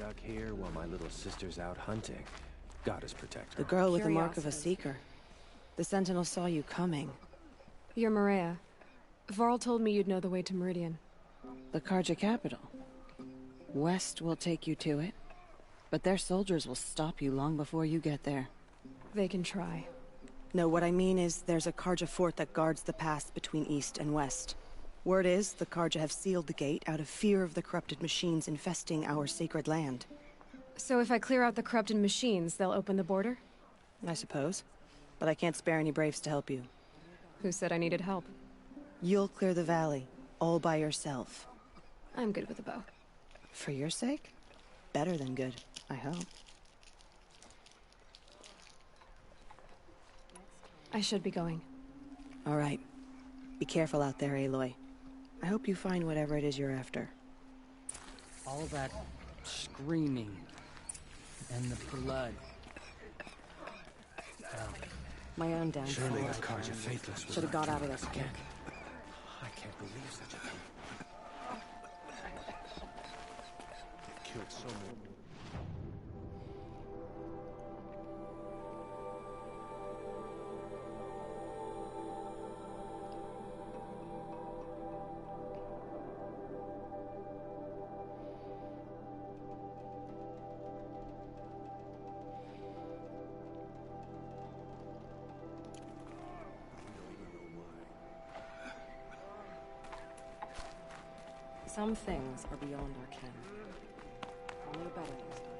Stuck here while my little sister's out hunting. Goddess protect her. The girl with the mark of a seeker. The Sentinel saw you coming. You're Maria. Varl told me you'd know the way to Meridian. The Karja capital. West will take you to it, but their soldiers will stop you long before you get there. They can try. No, what I mean is there's a Karja fort that guards the pass between East and West. Word is, the Karja have sealed the gate out of fear of the corrupted machines infesting our sacred land. So if I clear out the corrupted machines, they'll open the border? I suppose. But I can't spare any braves to help you. Who said I needed help? You'll clear the valley, all by yourself. I'm good with a bow. For your sake? Better than good, I hope. I should be going. All right. Be careful out there, Aloy. I hope you find whatever it is you're after. All that screaming and the blood. My own downfall. Surely the Karja faithless Should have got out of this quick. I can't believe such a thing. They've killed so many. Some things are beyond our ken. Only Abaddon knows that.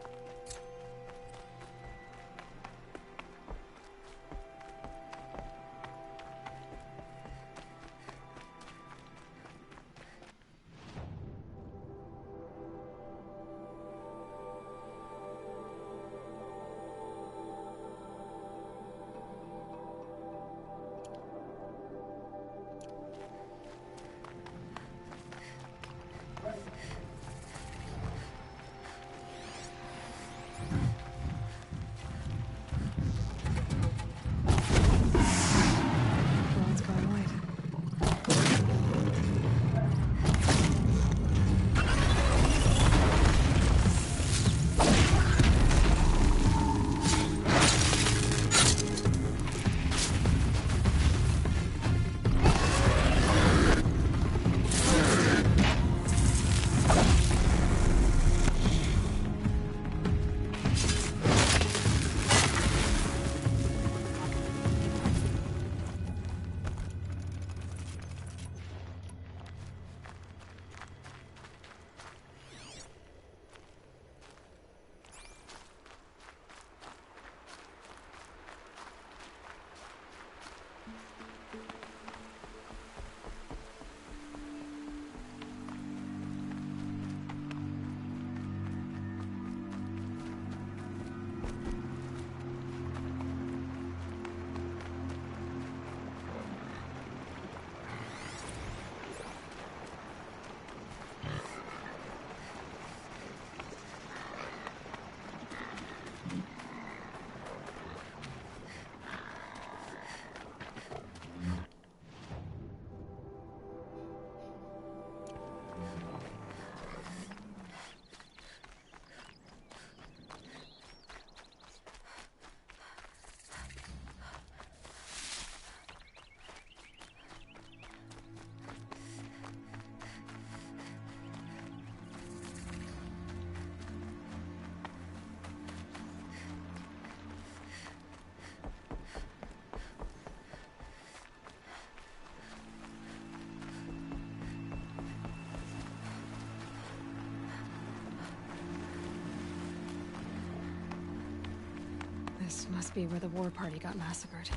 This must be where the war party got massacred.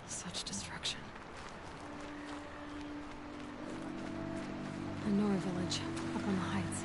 Such destruction. A Nora village, up on the heights.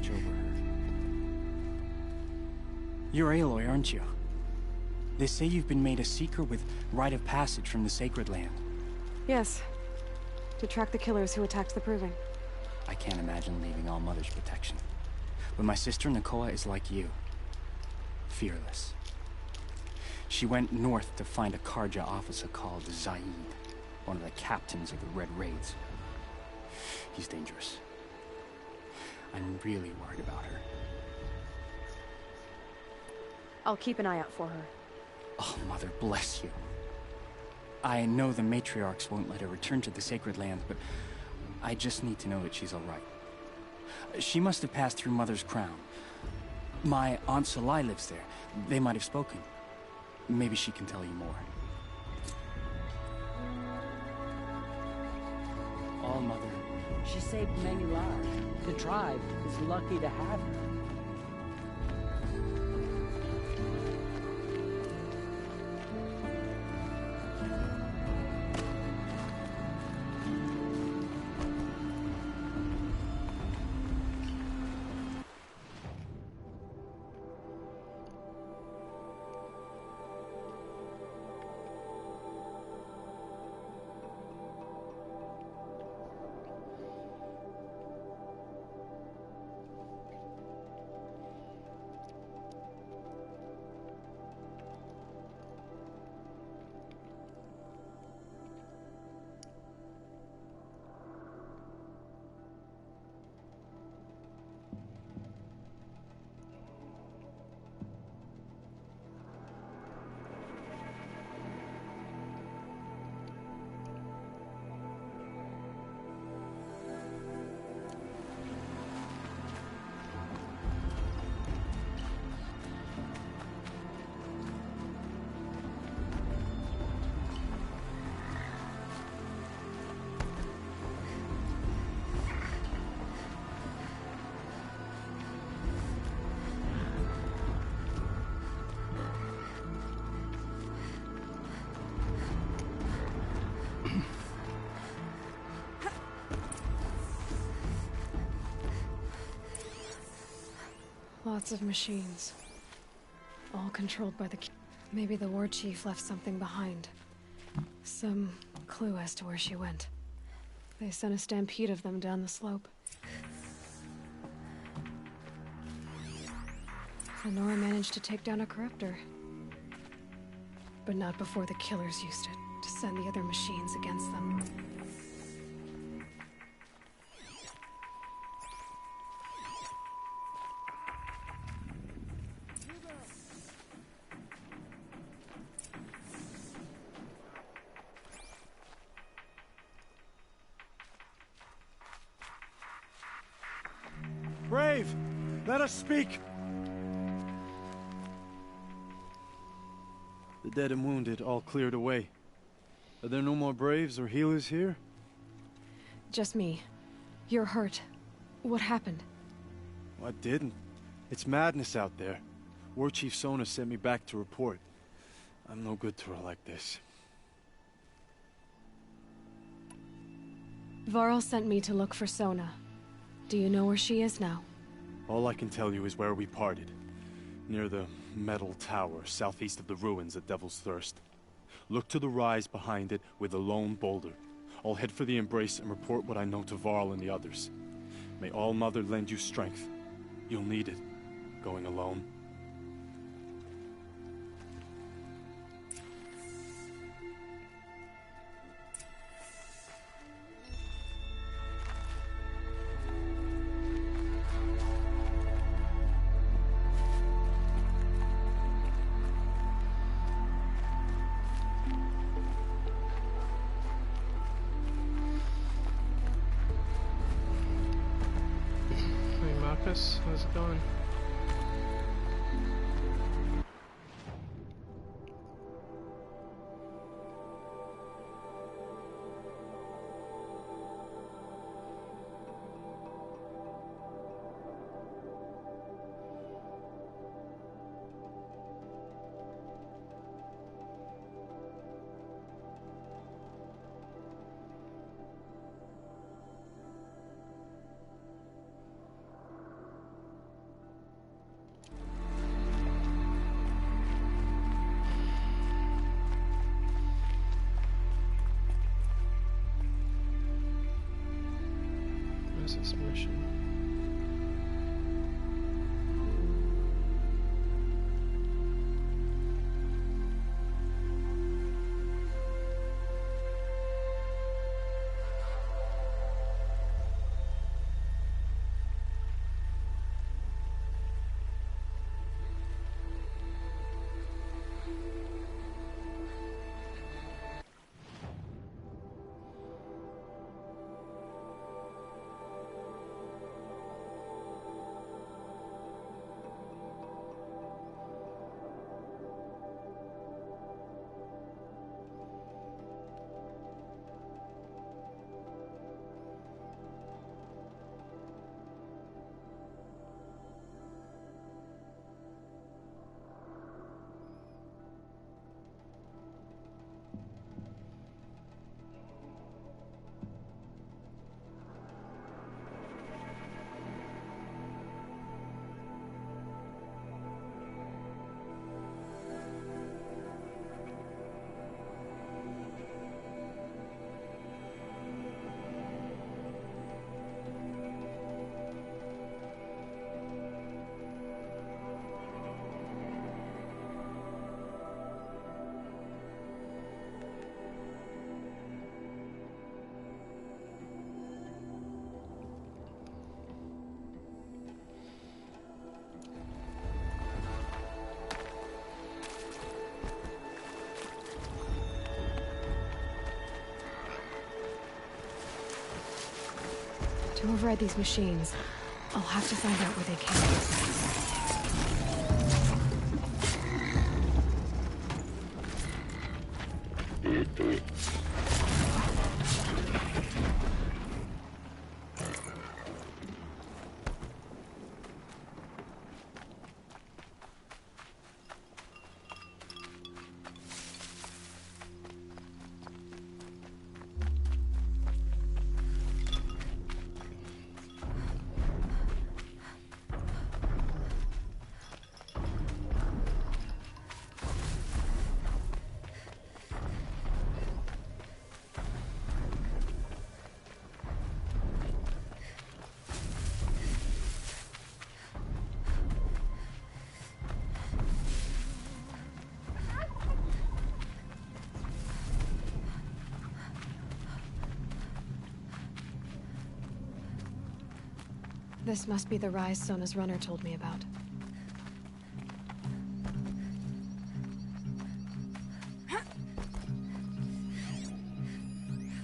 watch over her. You're Aloy, aren't you? They say you've been made a seeker with rite of passage from the Sacred Land. Yes. To track the killers who attacked the Proving. I can't imagine leaving All Mother's protection. But my sister Nakoa is like you. Fearless. She went north to find a Karja officer called Zaid, one of the captains of the Red Raids. He's dangerous. I'm really worried about her. I'll keep an eye out for her. Oh, Mother bless you. I know the matriarchs won't let her return to the Sacred Land, but I just need to know that she's all right. She must have passed through Mother's crown. My Aunt Salai lives there. They might have spoken. Maybe she can tell you more. All Mother. She saved many lives. The tribe is lucky to have her. Lots of machines. All controlled by the... Maybe the war chief left something behind. Some clue as to where she went. They sent a stampede of them down the slope. Lenora managed to take down a corruptor. But not before the killers used it to send the other machines against them. Brave! Let us speak! The dead and wounded all cleared away. Are there no more Braves or healers here? Just me. You're hurt. What happened? I didn't. It's madness out there. War Chief Sona sent me back to report. I'm no good to her like this. Varl sent me to look for Sona. Do you know where she is now? All I can tell you is where we parted. Near the metal tower, southeast of the ruins at Devil's Thirst. Look to the rise behind it with a lone boulder. I'll head for the Embrace and report what I know to Varl and the others. May All Mother lend you strength. You'll need it, going alone. How's it going? is this mission? To override these machines, I'll have to find out where they came from. This must be the rise Sona's runner told me about.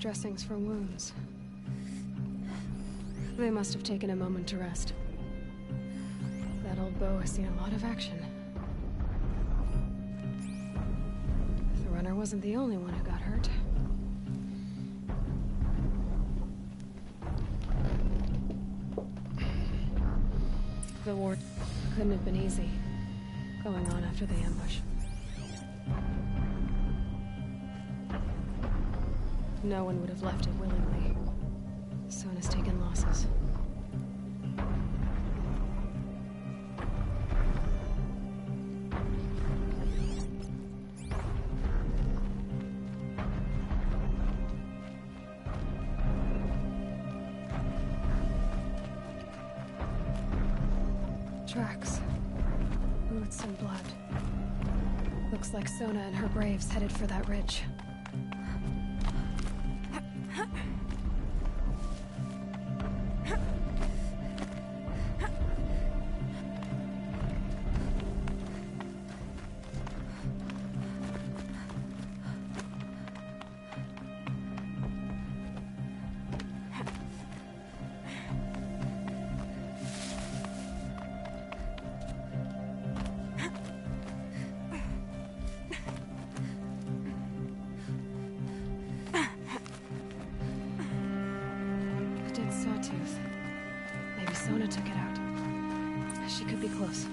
Dressings for wounds. They must have taken a moment to rest. That old bow has seen a lot of action. The runner wasn't the only one who got hurt. The war couldn't have been easy, going on after the ambush. No one would have left it willingly. Sona's taken losses. Tracks. Boots and blood. Looks like Sona and her braves headed for that ridge. Sawtooth. Maybe Sona took it out. She could be close.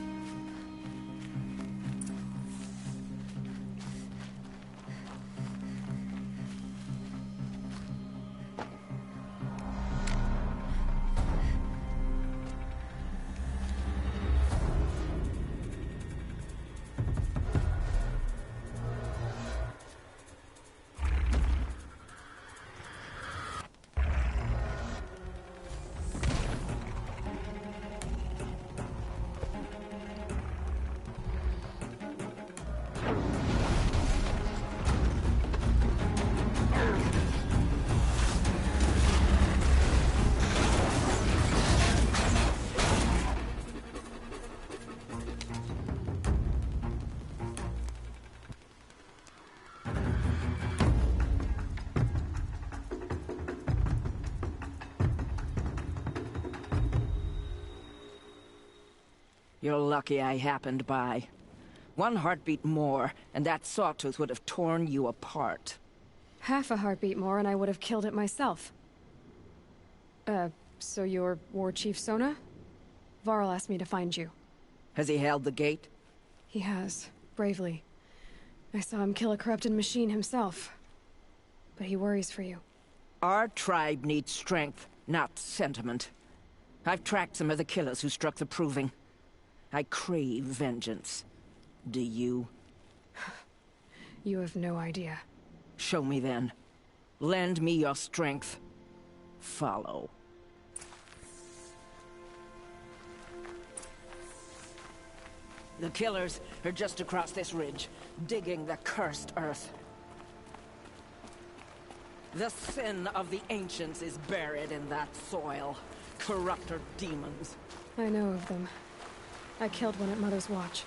You're lucky I happened by. One heartbeat more, and that sawtooth would have torn you apart. Half a heartbeat more and I would have killed it myself. So you're War Chief Sona? Varl asked me to find you. Has he held the gate? He has, bravely. I saw him kill a corrupted machine himself. But he worries for you. Our tribe needs strength, not sentiment. I've tracked some of the killers who struck the Proving. I crave vengeance. Do you? You have no idea. Show me then. Lend me your strength. Follow. The killers are just across this ridge, digging the cursed earth. The sin of the ancients is buried in that soil. Corrupter demons. I know of them. I killed one at Mother's Watch.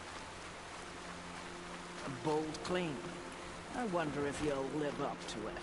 A bold claim. I wonder if you'll live up to it.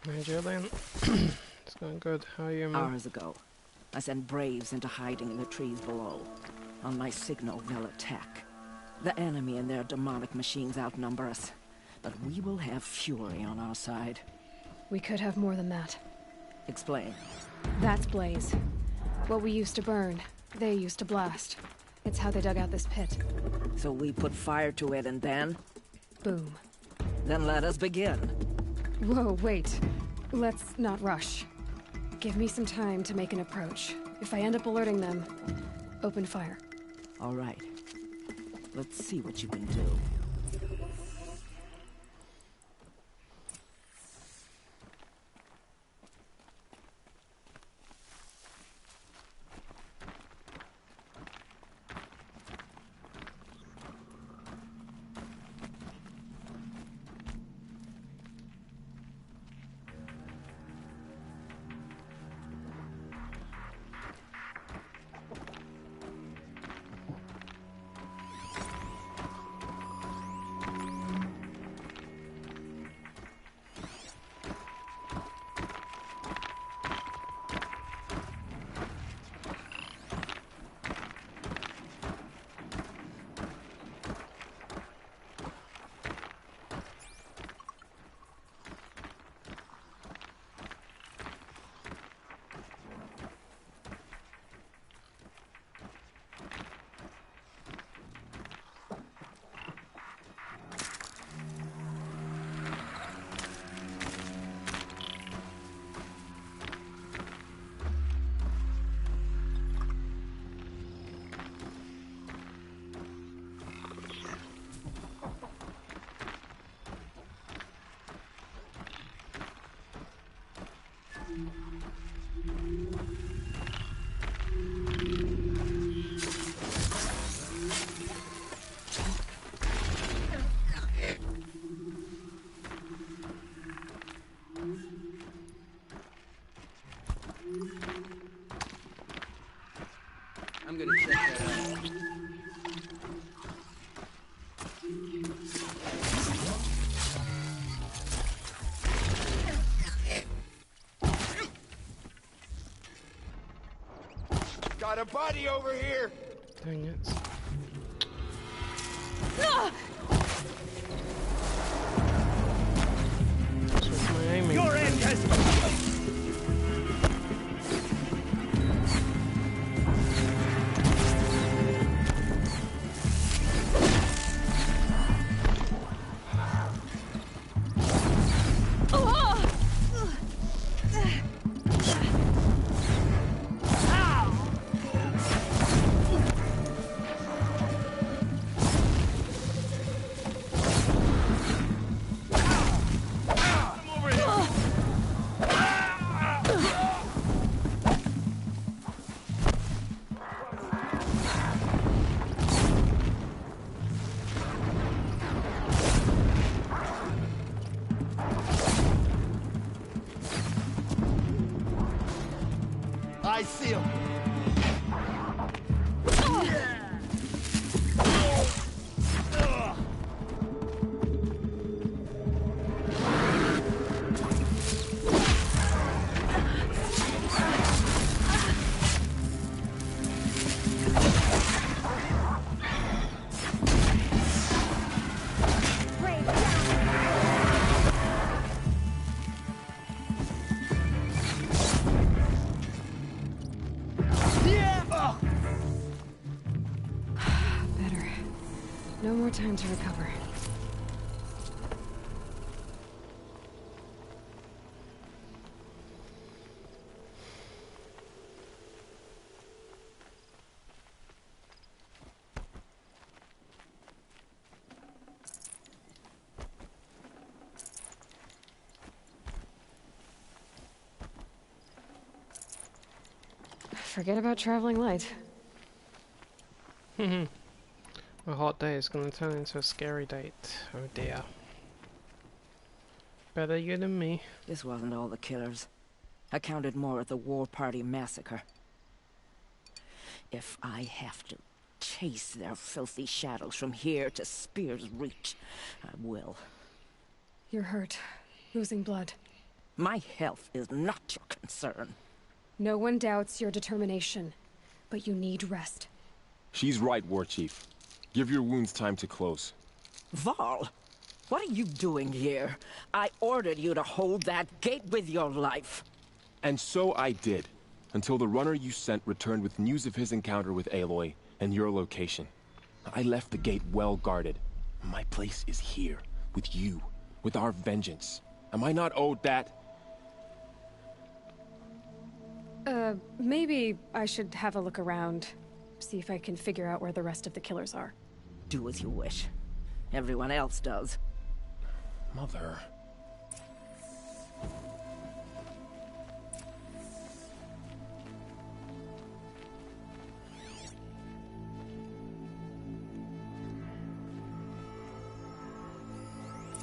Hey Julian, it's going good. How are you, man? Hours ago, I sent Braves into hiding in the trees below. On my signal, they'll attack. The enemy and their demonic machines outnumber us, but we will have fury on our side. We could have more than that. Explain. That's Blaze. What we used to burn, they used to blast. It's how they dug out this pit. So we put fire to it and then? Boom. Then let us begin. Whoa, wait. Let's not rush. Give me some time to make an approach. If I end up alerting them, open fire. All right. Let's see what you can do. I'm gonna check that out. Got a body over here! Dang it. This was my aiming. Your end has... No more time to recover. Forget about traveling light. A hot day is gonna turn into a scary date. Oh dear. Better you than me. This wasn't all the killers. I counted more at the War Party massacre. If I have to chase their filthy shadows from here to Spear's Reach, I will. You're hurt. Losing blood. My health is not your concern. No one doubts your determination, but you need rest. She's right, War Chief. Give your wounds time to close. Val, what are you doing here? I ordered you to hold that gate with your life. And so I did, until the runner you sent returned with news of his encounter with Aloy and your location. I left the gate well guarded. My place is here, with you, with our vengeance. Am I not owed that? Maybe I should have a look around. See if I can figure out where the rest of the killers are. Do as you wish. Everyone else does. Mother...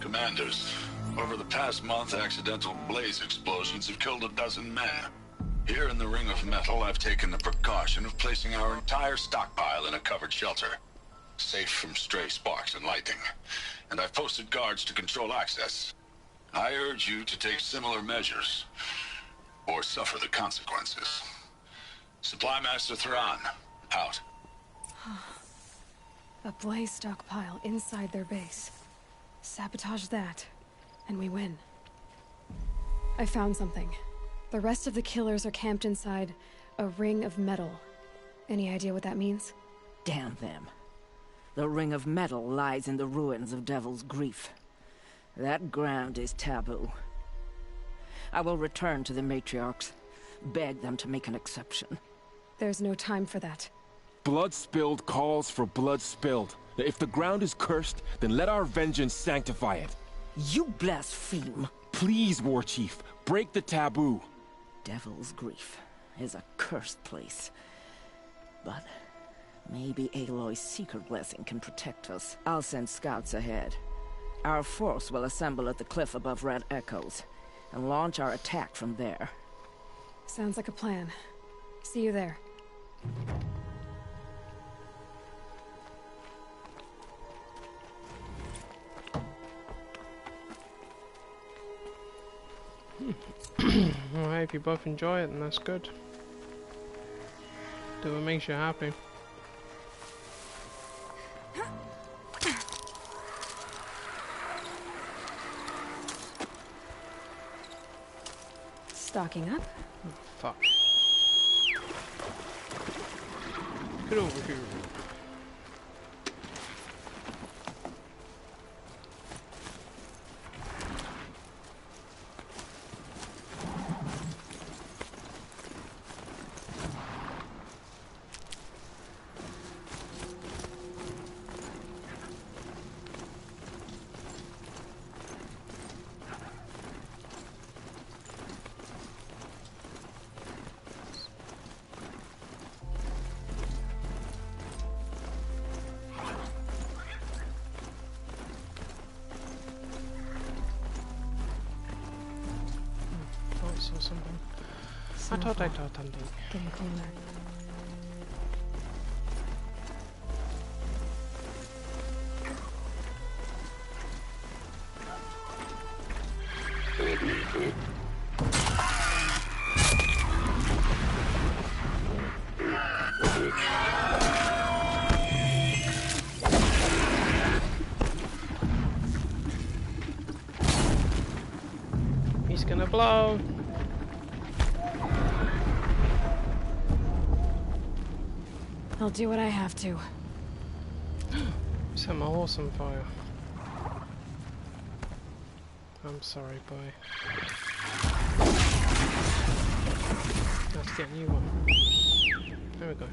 Commanders, over the past month, accidental blaze explosions have killed 12 men. Here in the Ring of Metal, I've taken the precaution of placing our entire stockpile in a covered shelter, safe from stray sparks and lightning. And I've posted guards to control access. I urge you to take similar measures, or suffer the consequences. Supply Master Thrawn, out. A blaze stockpile inside their base. Sabotage that, and we win. I found something. The rest of the killers are camped inside a ring of metal. Any idea what that means? Damn them. The Ring of Metal lies in the ruins of Devil's Grief. That ground is taboo. I will return to the matriarchs, beg them to make an exception. There's no time for that. Blood spilled calls for blood spilled. If the ground is cursed, then let our vengeance sanctify it. You blaspheme. Please, War Chief, break the taboo. Devil's Grief is a cursed place. But maybe Aloy's secret blessing can protect us. I'll send scouts ahead. Our force will assemble at the cliff above Red Echoes, and launch our attack from there. Sounds like a plan. See you there. Well, I hope you both enjoy it, and that's good. Do what makes you happy. Stocking up. Oh, fuck. Get over here. Or something. I thought something. Getting cooler. He's gonna blow. I'll do what I have to. Set my horse on fire. I'm sorry, boy. Let's get a new one. There we go.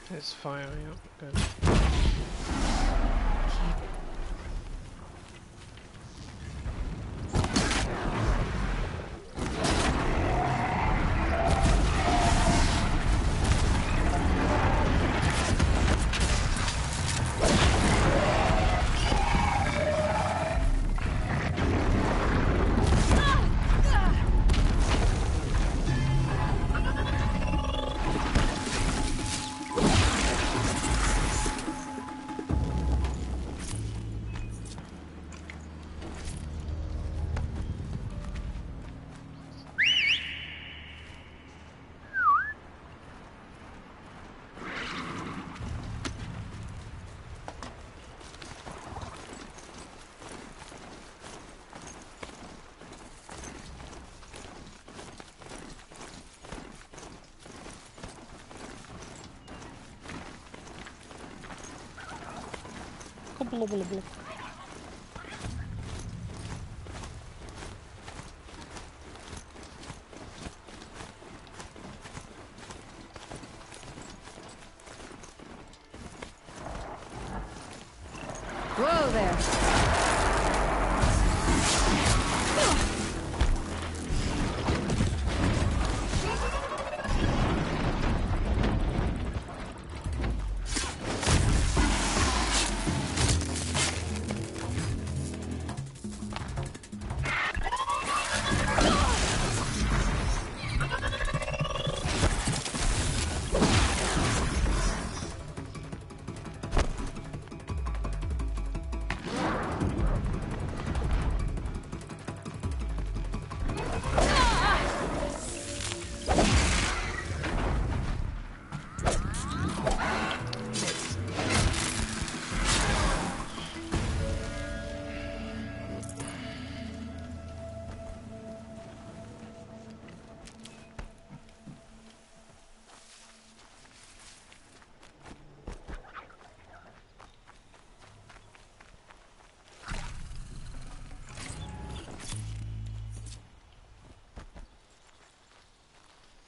It's firing up, good. Blah, blah, blah. Whoa there!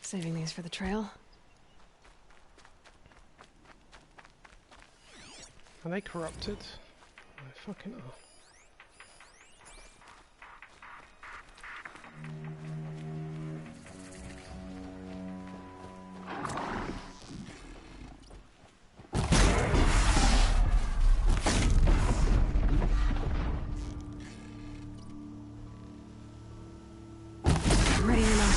Saving these for the trail. Are they corrupted? I fucking are. Ready or not.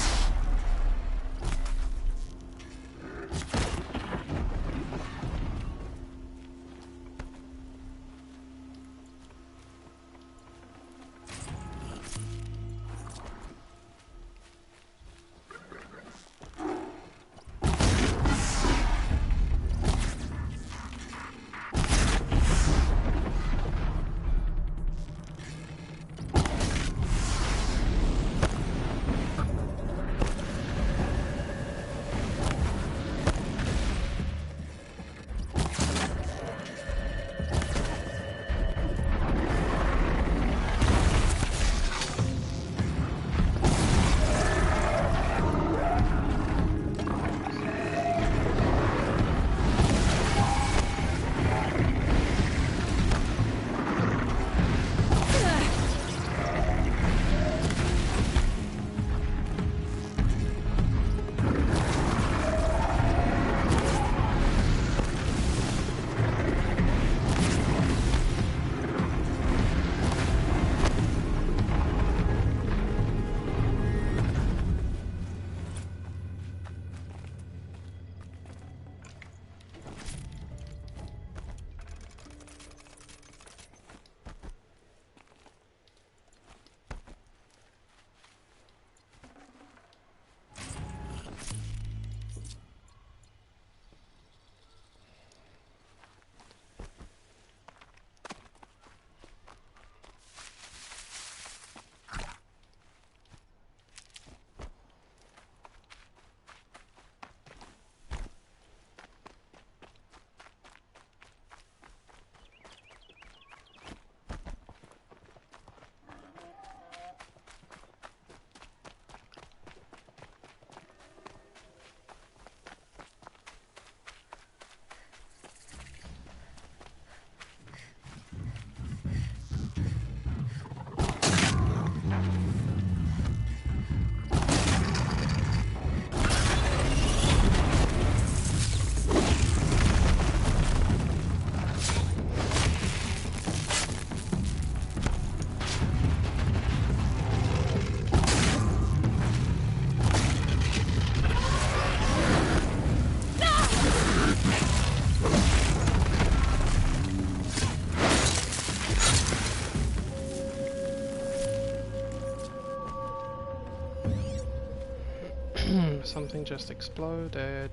Something just exploded.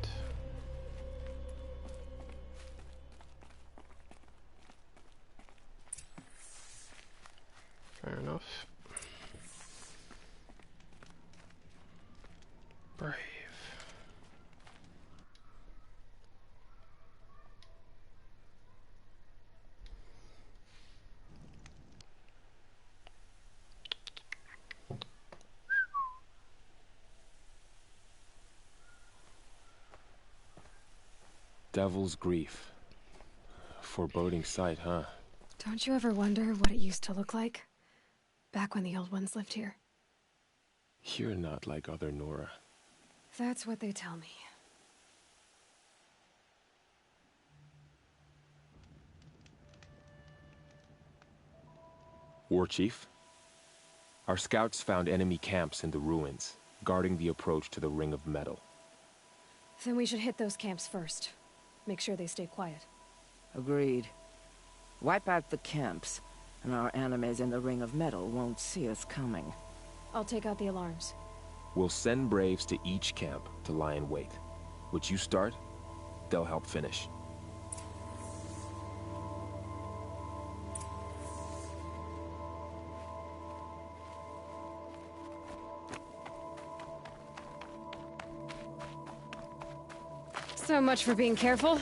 Fair enough. Brave. Devil's Grief. Foreboding sight, huh? Don't you ever wonder what it used to look like? Back when the old ones lived here. You're not like other Nora. That's what they tell me. War Chief? Our scouts found enemy camps in the ruins, guarding the approach to the Ring of Metal. Then we should hit those camps first. Make sure they stay quiet. Agreed. Wipe out the camps, and our enemies in the Ring of Metal won't see us coming. I'll take out the alarms. We'll send Braves to each camp to lie in wait. What you start, they'll help finish. So much for being careful.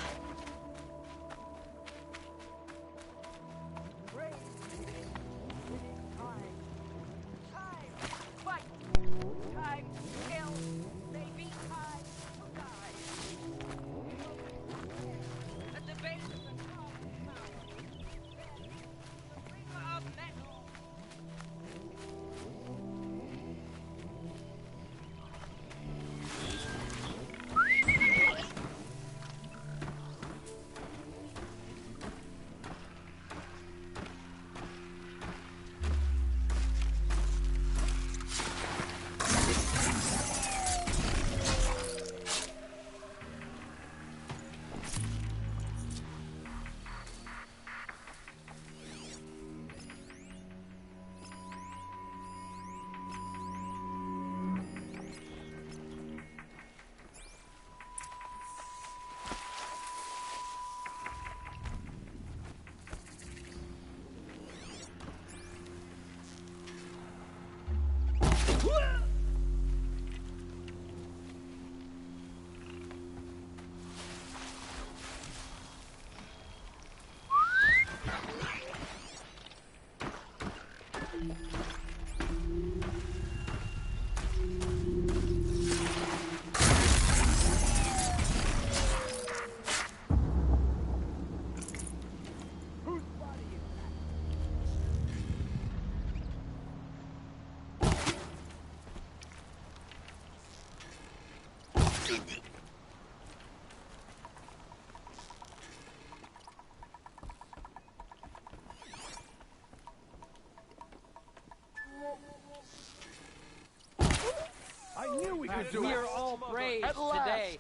I knew we could do it. We're all brave today.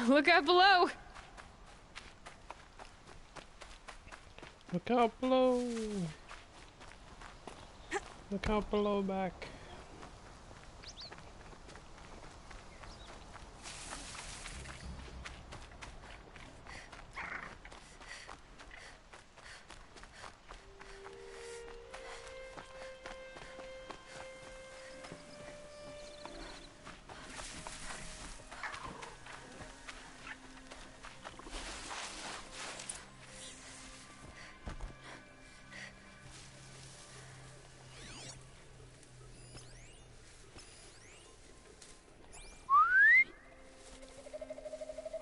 Look out below! Look out below! Look out below back.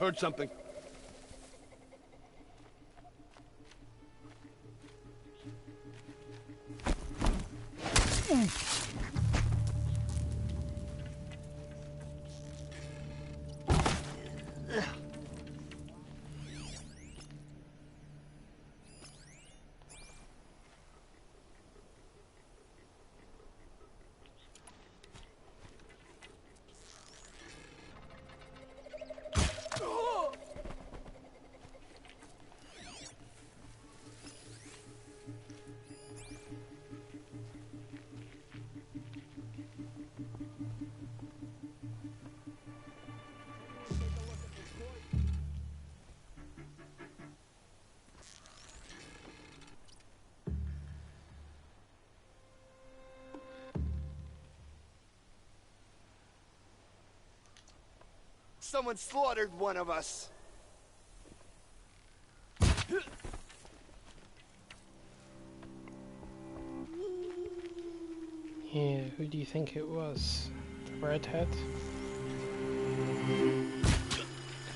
Heard something. Someone slaughtered one of us. Yeah, who do you think it was? The redhead?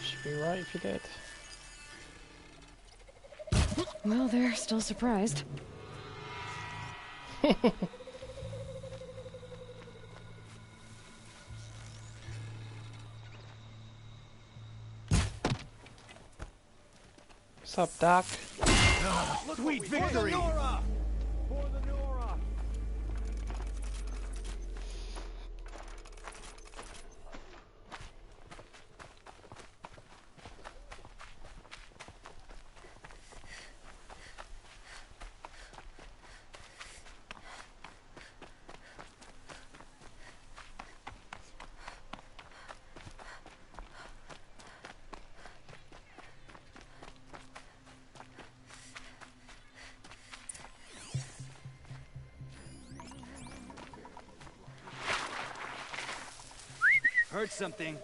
Should be right if you did. Well, they're still surprised. What's up, Doc? Sweet victory! Heard something.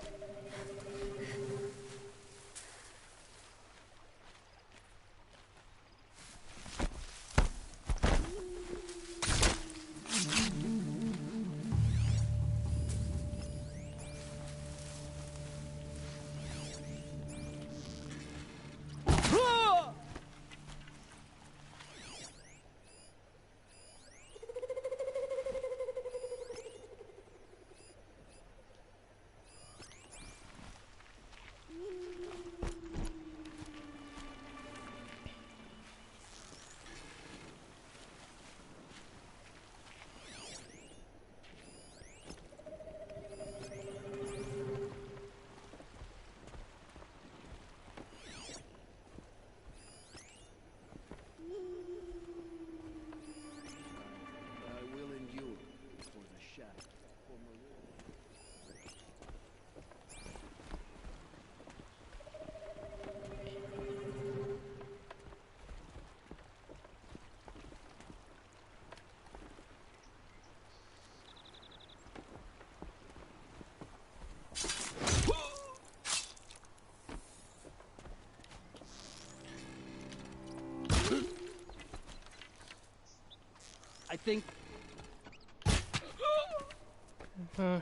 I think...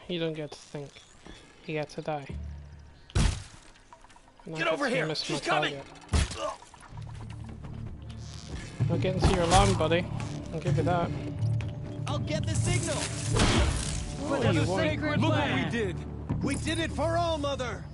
You don't get to think. You get to die. Get over here! She's coming! Not getting to your alarm, buddy. I'll give you that. I'll get the signal! What do you want? Look what we did! We did it for All Mother!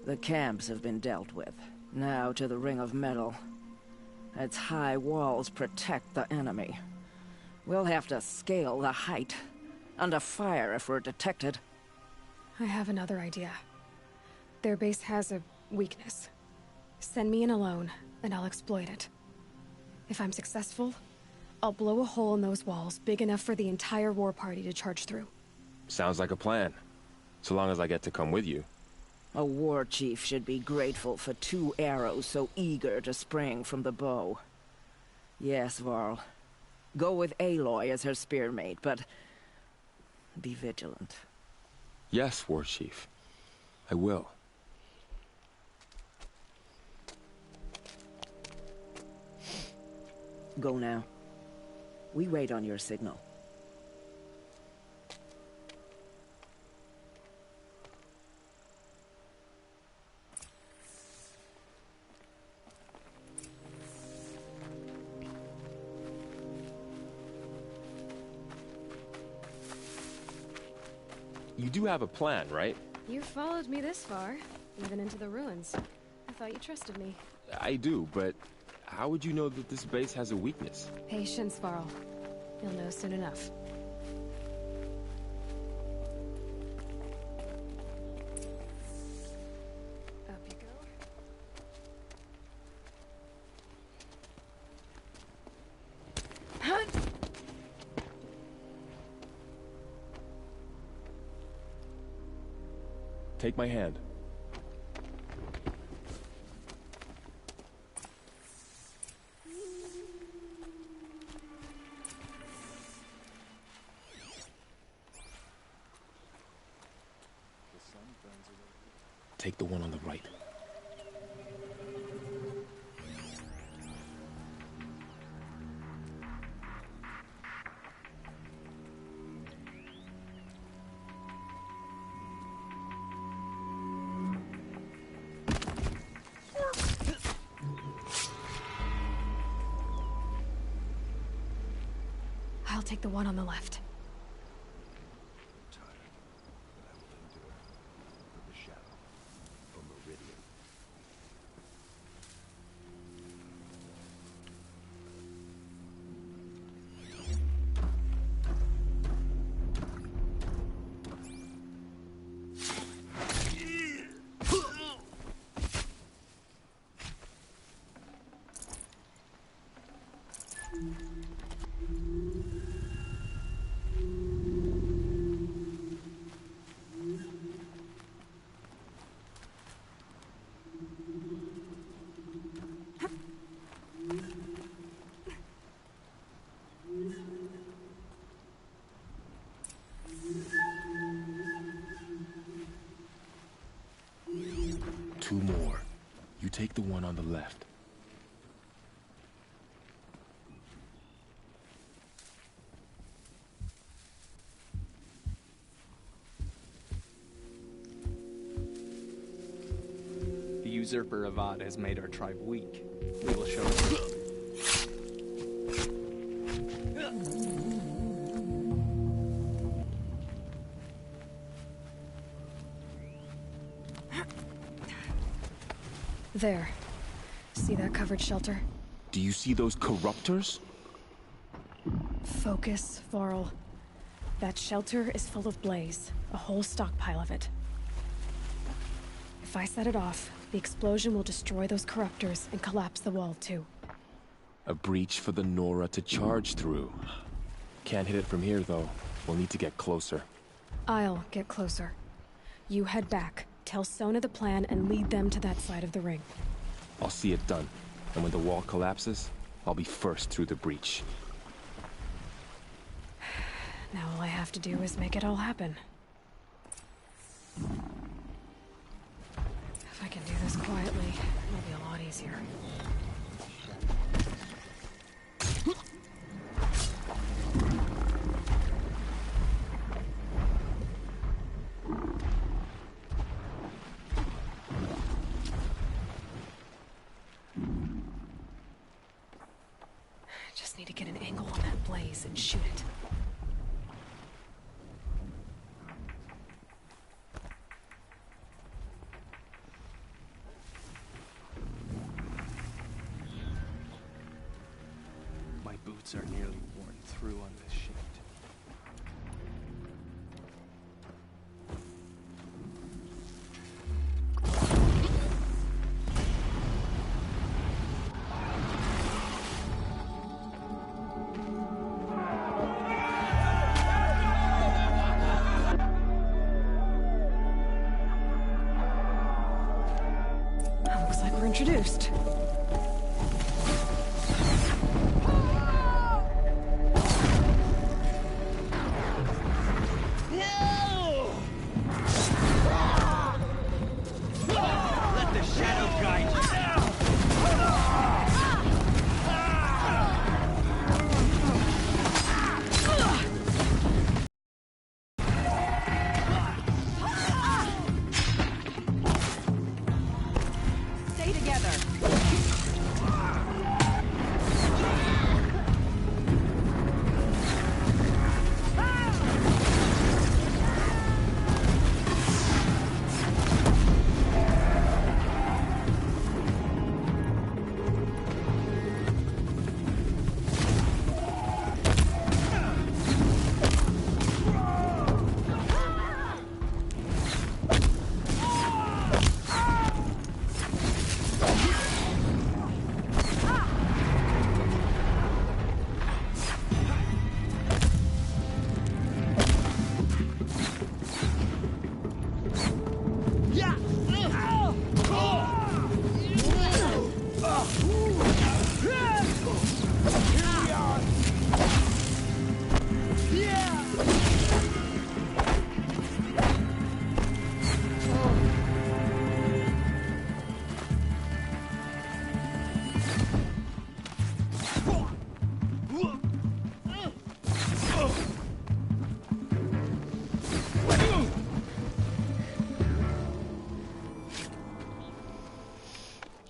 The camps have been dealt with. Now to the Ring of Metal. Its high walls protect the enemy. We'll have to scale the height. Under fire if we're detected. I have another idea. Their base has a weakness. Send me in alone, and I'll exploit it. If I'm successful, I'll blow a hole in those walls big enough for the entire war party to charge through. Sounds like a plan. So long as I get to come with you. A war chief should be grateful for 2 arrows so eager to spring from the bow. Yes, Varl. Go with Aloy as her spearmate, but be vigilant. Yes, War Chief. I will. Go now. We wait on your signal. You do have a plan, right? You followed me this far, even into the ruins. I thought you trusted me. I do, but how would you know that this base has a weakness? Patience, Varl. You'll know soon enough. Up you go. Take my hand. Take the one on the right. I'll take the one on the left. Two more. You take the one on the left. The usurper Abaddon has made our tribe weak. We will show him. There. See that covered shelter? Do you see those corruptors? Focus, Varl. That shelter is full of blaze. A whole stockpile of it. If I set it off, the explosion will destroy those corruptors and collapse the wall, too. A breach for the Nora to charge through. Can't hit it from here, though. We'll need to get closer. I'll get closer. You head back, tell Sona the plan, and lead them to that side of the ring. I'll see it done. And when the wall collapses, I'll be first through the breach. Now all I have to do is make it all happen. If I can do this quietly, it'll be a lot easier. Just need to get an angle on that blaze and shoot it. My boots are nearly worn through on this shit. Looks like we're introduced. Let the shadow guide you.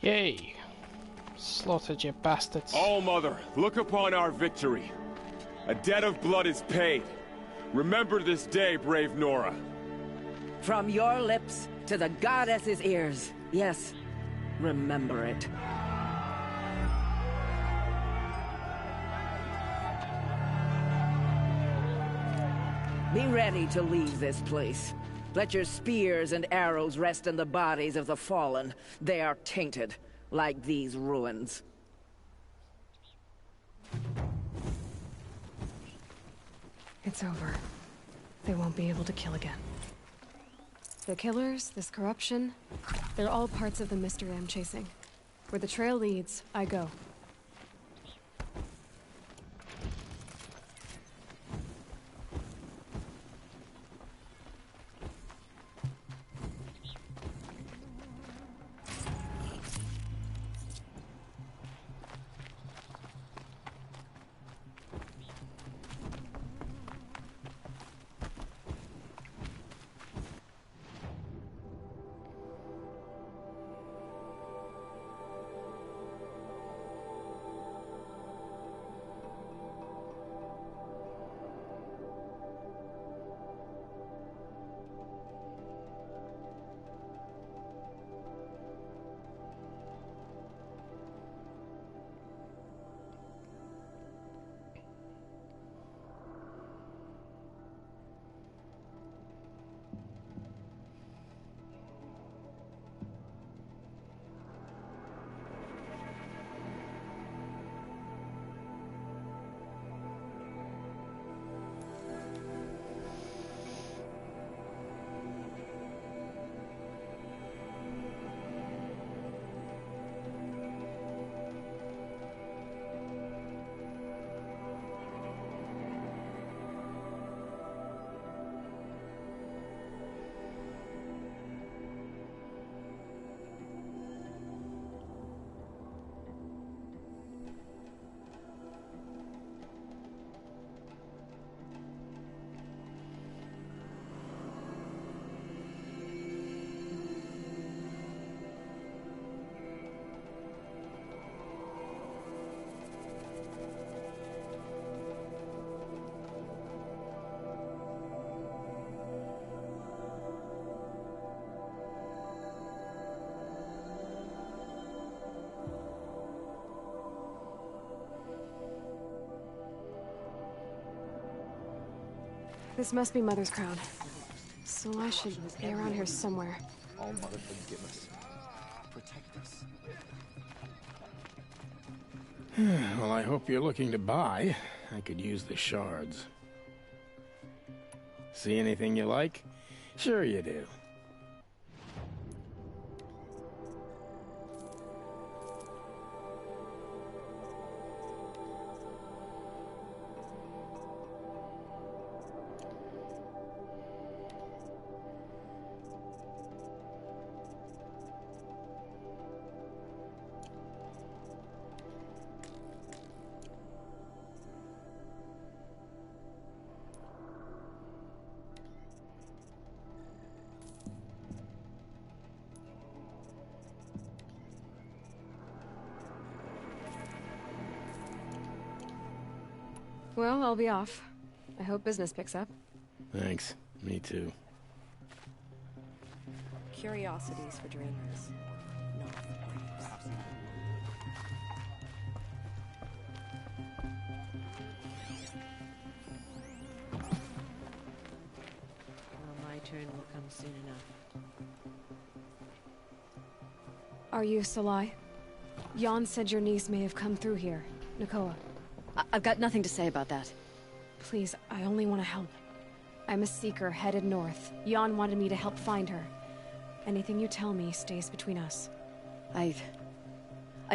Yay! Slaughtered, you bastards. All Mother, look upon our victory. A debt of blood is paid. Remember this day, brave Nora. From your lips to the goddess's ears. Yes, remember it. Be ready to leave this place. Let your spears and arrows rest in the bodies of the fallen. They are tainted, like these ruins. It's over. They won't be able to kill again. The killers, this corruption, they're all parts of the mystery I'm chasing. Where the trail leads, I go. This must be Mother's crown. So I should be around here somewhere. All Mother forgive us. Protect us. Well, I hope you're looking to buy. I could use the shards. See anything you like? Sure you do. Well, I'll be off. I hope business picks up. Thanks. Me too. Curiosities for dreamers. Not for braves. Well, my turn will come soon enough. Are you Salai? Jan said your niece may have come through here. Nakoa. I've got nothing to say about that. Please, I only want to help. I'm a seeker headed north. Jan wanted me to help find her. Anything you tell me stays between us. I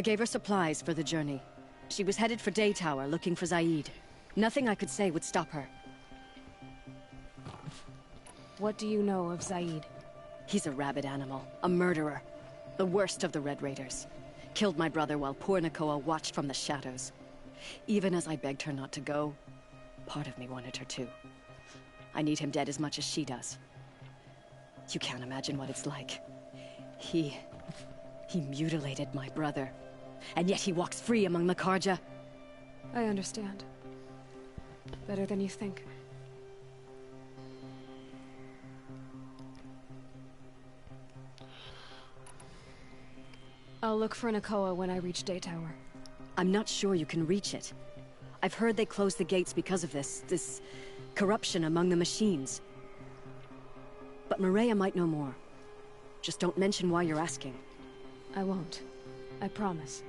gave her supplies for the journey. She was headed for Daytower looking for Zaid. Nothing I could say would stop her. What do you know of Zaid? He's a rabid animal, a murderer. The worst of the Red Raiders. Killed my brother while poor Nakoa watched from the shadows. Even as I begged her not to go, part of me wanted her to. I need him dead as much as she does. You can't imagine what it's like. He He mutilated my brother, and yet he walks free among the Karja. I understand. Better than you think. I'll look for Nakoa when I reach Day Tower. I'm not sure you can reach it. I've heard they closed the gates because of this corruption among the machines. But Maria might know more. Just don't mention why you're asking. I won't. I promise.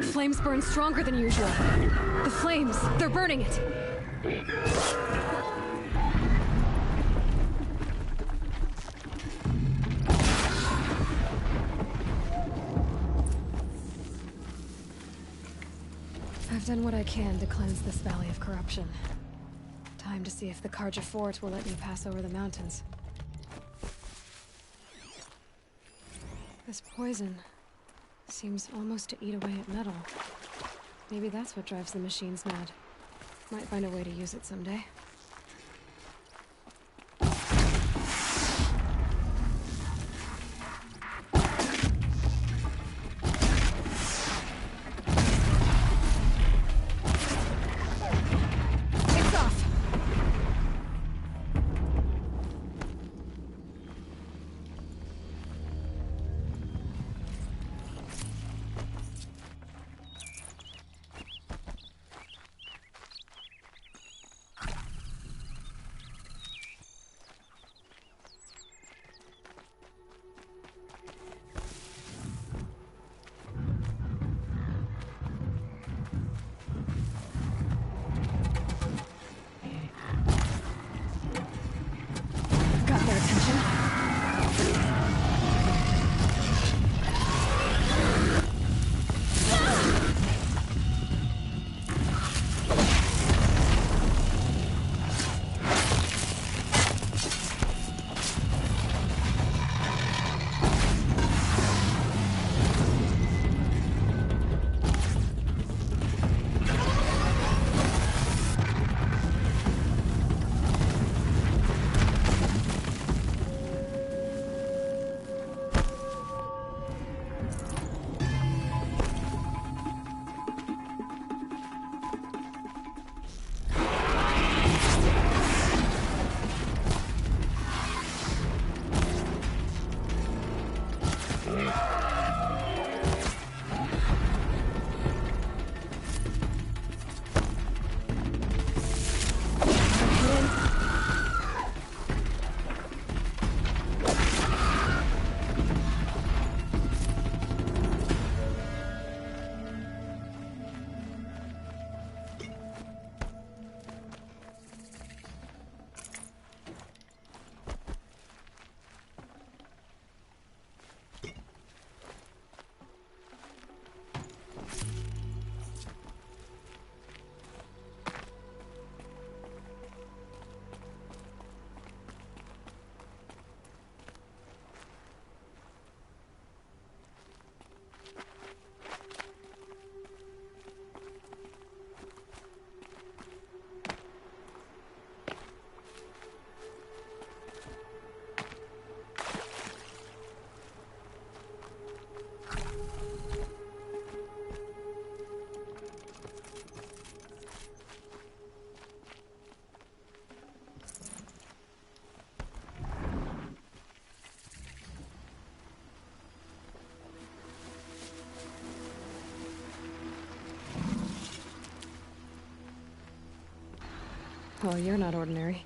Flames burn stronger than usual. The flames, they're burning it. I've done what I can to cleanse this valley of corruption. Time to see if the Karja Fort will let me pass over the mountains. This poison seems almost to eat away at metal. Maybe that's what drives the machines mad. Might find a way to use it someday. Well, you're not ordinary.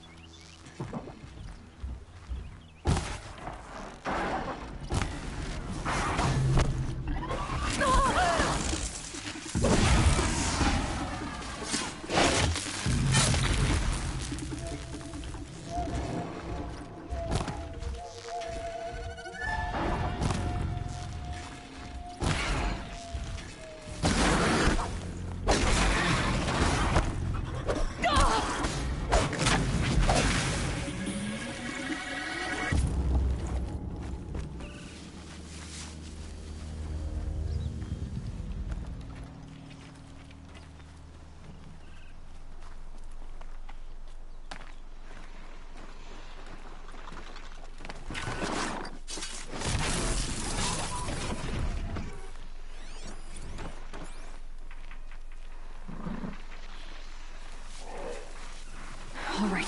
All right.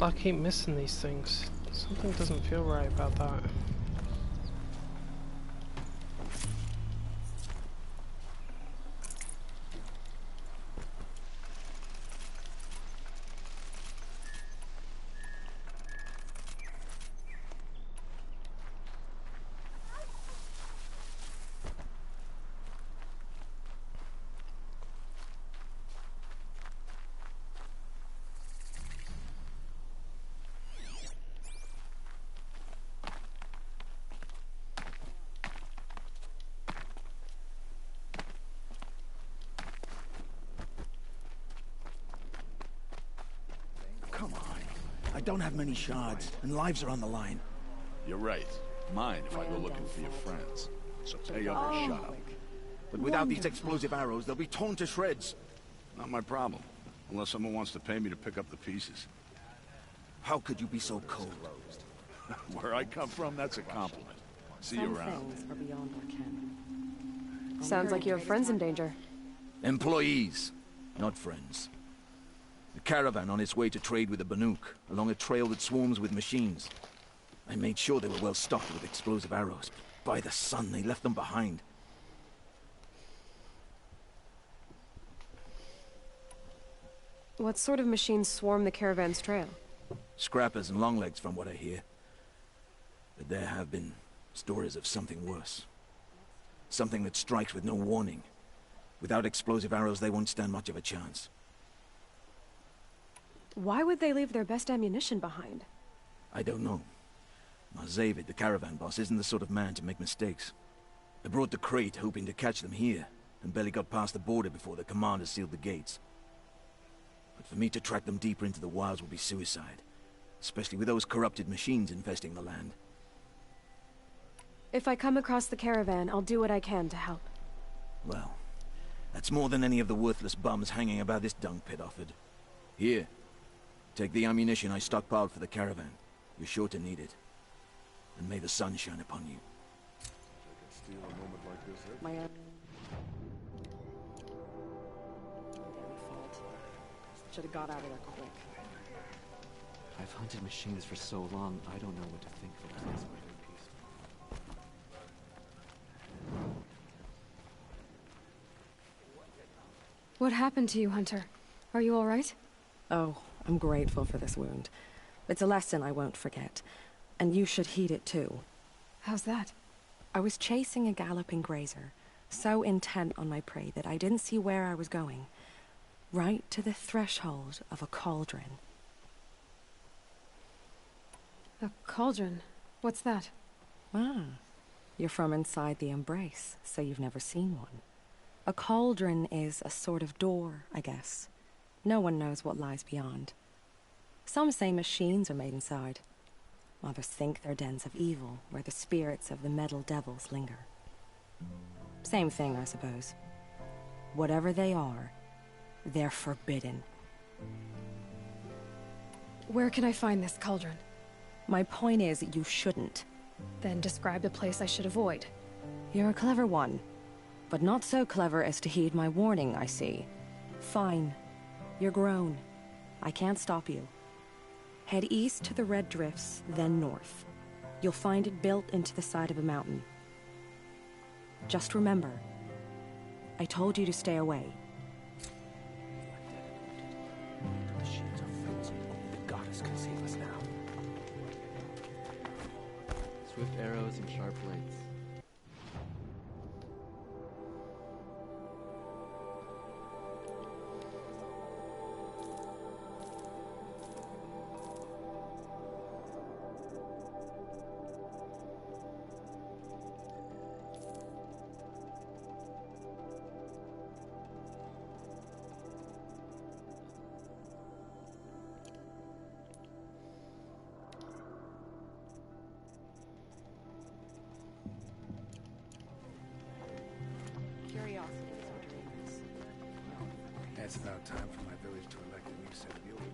I keep missing these things. Something doesn't feel right about that. Come on. I don't have many shards, and lives are on the line. You're right. Mine if I go looking for your friends. So pay up or shut up. But without these explosive arrows, they'll be torn to shreds. Not my problem. Unless someone wants to pay me to pick up the pieces. How could you be so cold? Where I come from, that's a compliment. See you around. Things are beyond our ken. Sounds like you have friends in danger. Employees, not friends. The caravan on its way to trade with the Banuk, along a trail that swarms with machines. I made sure they were well stocked with explosive arrows, but by the sun, they left them behind. What sort of machines swarm the caravan's trail? Scrappers and longlegs, from what I hear. But there have been stories of something worse. Something that strikes with no warning. Without explosive arrows, they won't stand much of a chance. Why would they leave their best ammunition behind? I don't know. Marzavid, the caravan boss, isn't the sort of man to make mistakes. I brought the crate hoping to catch them here, and barely got past the border before the commander sealed the gates. But for me to track them deeper into the wilds would be suicide. Especially with those corrupted machines infesting the land. If I come across the caravan, I'll do what I can to help. Well, that's more than any of the worthless bums hanging about this dung pit offered. Here, take the ammunition I stockpiled for the caravan. You're sure to need it. And may the sun shine upon you. My own fault. Should have got out of there quick. I've hunted machines for so long, I don't know what to think of it. What happened to you, Hunter? Are you all right? Oh, I'm grateful for this wound. It's a lesson I won't forget. And you should heed it too. How's that? I was chasing a galloping grazer, so intent on my prey that I didn't see where I was going. Right to the threshold of a cauldron. A cauldron? What's that? Ah, you're from inside the Embrace, so you've never seen one. A cauldron is a sort of door, I guess. No one knows what lies beyond. Some say machines are made inside. Others think they're dens of evil, where the spirits of the metal devils linger. Same thing, I suppose. Whatever they are, they're forbidden. Where can I find this cauldron? My point is, you shouldn't. Then describe the place I should avoid. You're a clever one, but not so clever as to heed my warning, I see. Fine. You're grown. I can't stop you. Head east to the Red Drifts, then north. You'll find it built into the side of a mountain. Just remember, I told you to stay away. The machines are frenzied. Only the goddess can save us now. Swift arrows and sharp blades. It's about time for my village to elect a new set of elders.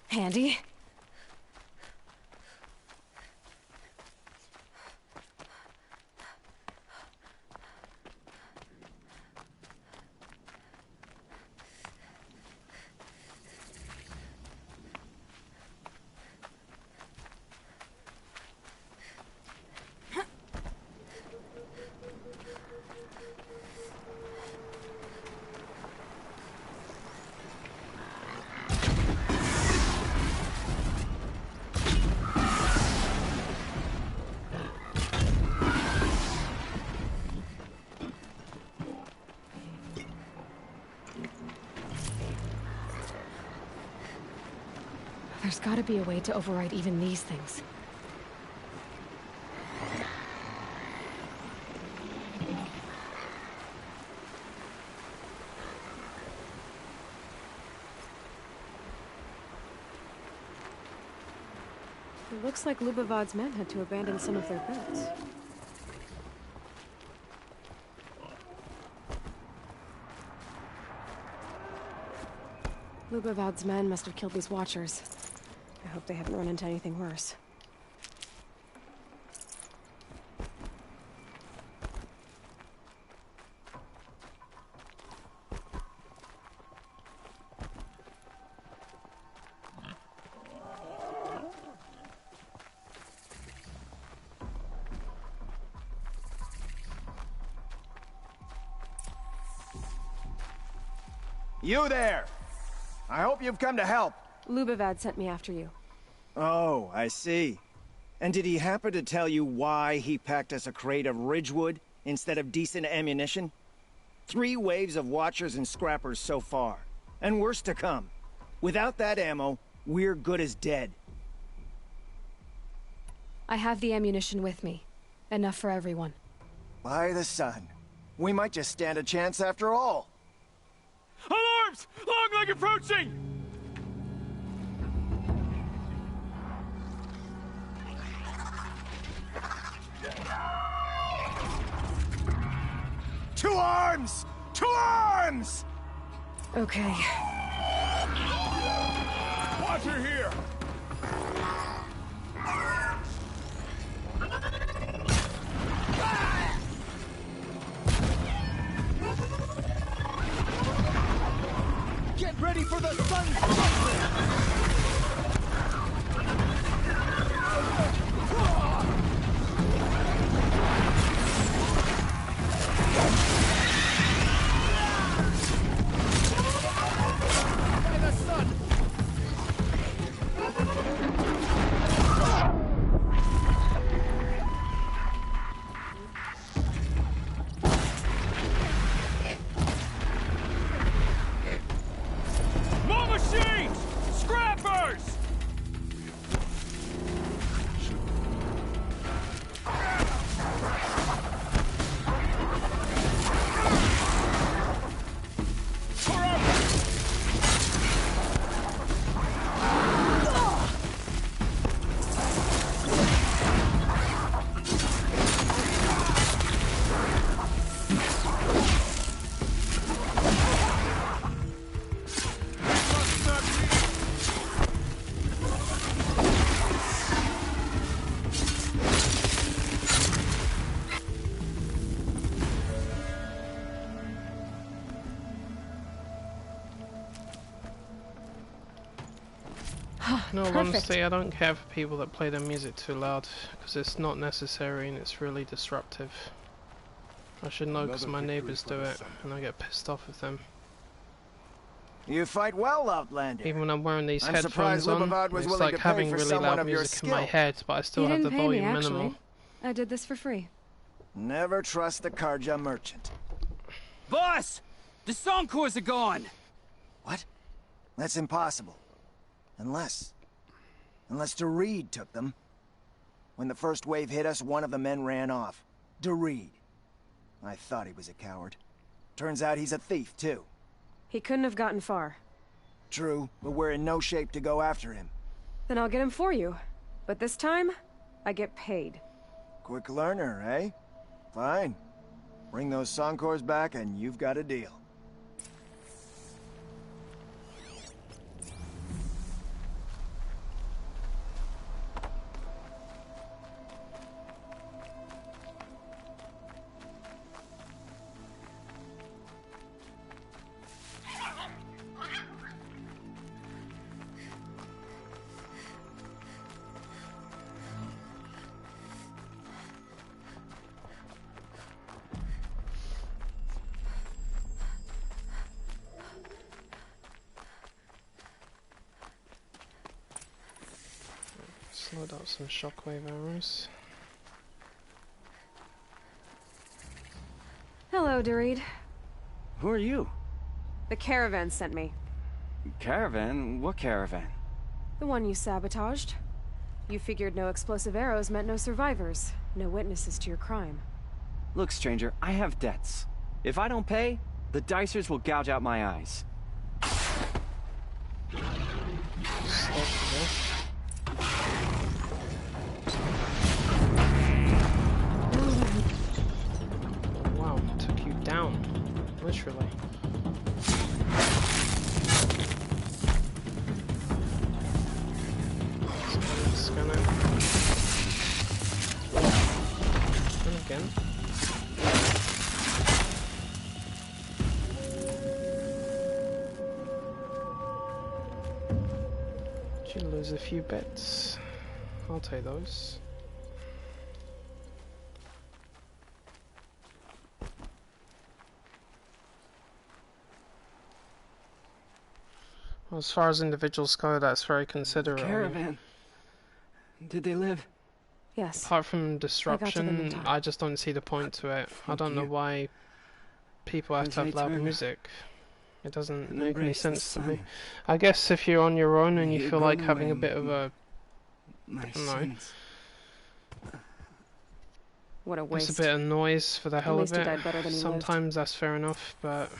Handy? There's gotta be a way to override even these things. It looks like Lubavad's men had to abandon some of their boats. Lubavad's men must have killed these Watchers. I hope they haven't run into anything worse. You there! I hope you've come to help. Lubavad sent me after you. Oh, I see. And did he happen to tell you why he packed us a crate of Ridgewood instead of decent ammunition? 3 waves of Watchers and Scrappers so far, and worse to come. Without that ammo, we're good as dead. I have the ammunition with me. Enough for everyone. By the sun. We might just stand a chance after all. Alarms! Longleg approaching! To arms! To arms! Okay. Watcher here! Ready for the sun! More machines! Scrappers! No, Perfect. honestly, I don't care for people that play their music too loud, because it's not necessary and it's really disruptive. I should know because my neighbours do it, and I get pissed off with them. You fight well, Outlander. Even when I'm wearing these I'm headphones surprised on, Lubavad was it's willing like to pay having for really someone loud of your music in my skill. head, but I still You have the didn't pay me, volume actually. minimal. I did this for free. Never trust the Karja merchant. Boss! The Songcores are gone! What? That's impossible. Unless DeReed took them. When the first wave hit us, one of the men ran off. DeReed. I thought he was a coward. Turns out he's a thief, too. He couldn't have gotten far. True, but we're in no shape to go after him. Then I'll get him for you. But this time, I get paid. Quick learner, eh? Fine. Bring those Songcores back and you've got a deal. Load up some shockwave arrows. Hello, DeReed. Who are you? The caravan sent me. Caravan? What caravan? The one you sabotaged. You figured no explosive arrows meant no survivors. No witnesses to your crime. Look, stranger, I have debts. If I don't pay, the Dicers will gouge out my eyes. Wow, took you down. Literally. Scan it. And again. Did you lose a few bits? I'll take those. Well, as far as individuals go, that's very considerate. Caravan. Did they live? Yes. Apart from disruption, I just don't see the point to it. I don't know why people have to have loud music. It doesn't make any sense to me. I guess if you're on your own and you feel like having a bit of a, I don't know, what a waste. just a bit of noise for the hell of At least he it. died better than he lived. Sometimes that's fair enough, but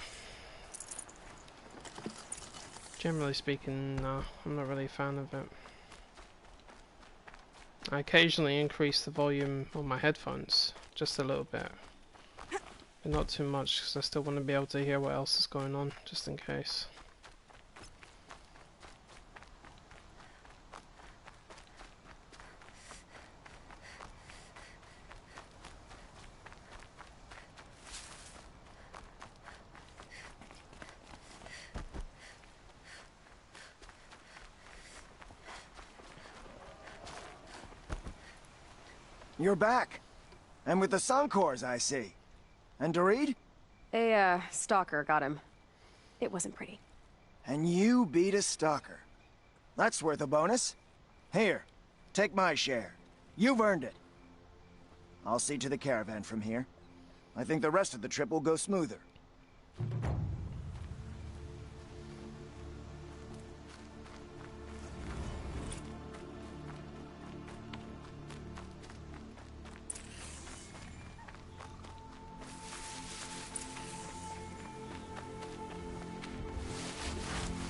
generally speaking, no, I'm not really a fan of it. I occasionally increase the volume on my headphones, just a little bit. But not too much, because I still want to be able to hear what else is going on, just in case. You're back. And with the Suncors, I see. And Dorid? A, stalker got him. It wasn't pretty. And you beat a stalker. That's worth a bonus. Here, take my share. You've earned it. I'll see to the caravan from here. I think the rest of the trip will go smoother.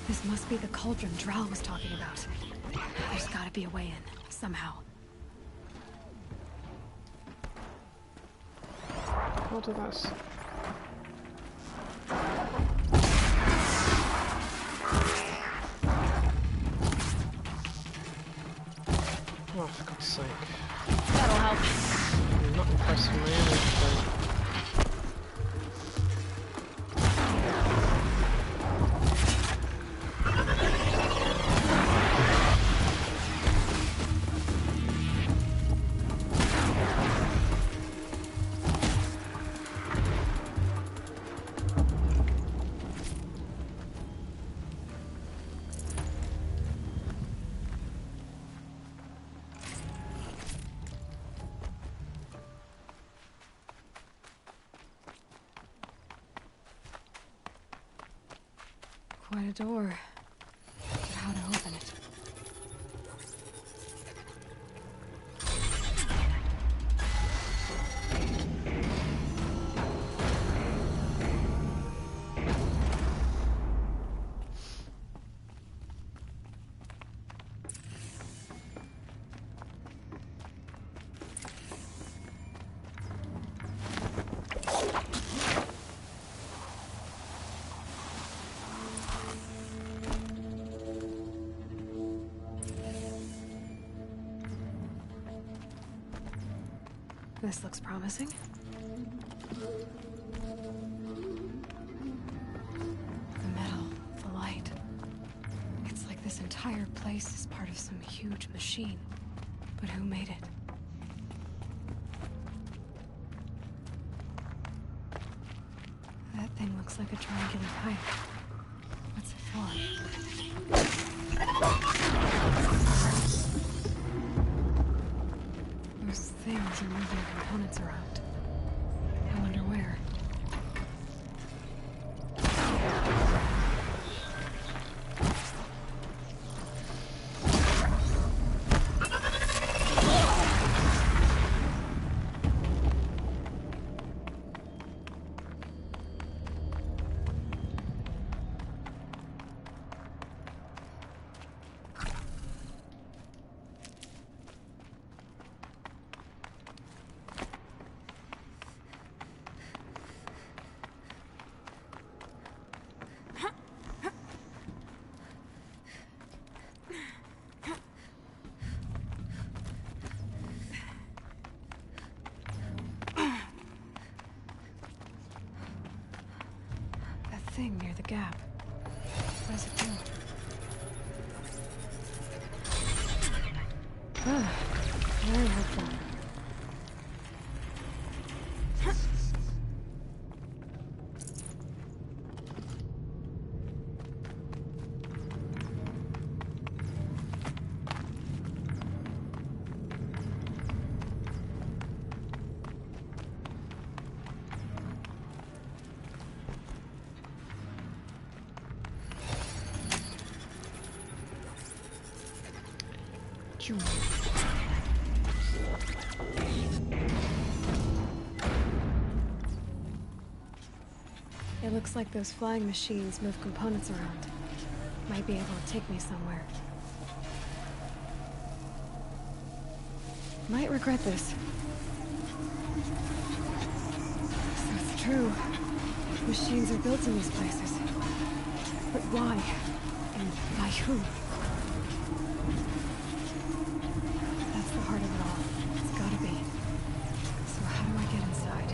This must be the cauldron Drow was talking about. There's gotta be a way in, somehow. I'll do this. Oh, for God's sake. That'll help. I'm not impressed with my energy. Quite a door. But how to open it? This looks promising. The metal, the light. It's like this entire place is part of some huge machine. But who made it? That thing looks like a triangular pipe. What's it for? Those things are moving components around. I wonder where. Thing near the gap. What does it do? Ah, very helpful. It looks like those flying machines move components around. Might be able to take me somewhere. Might regret this. So it's true. Machines are built in these places. But why? And by who? That's the heart of it all. It's gotta be. So how do I get inside?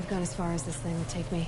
I've gone as far as this thing will take me.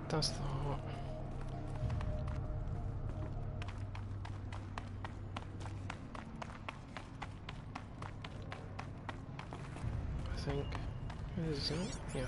That's the heart. I think. Is it? Yeah.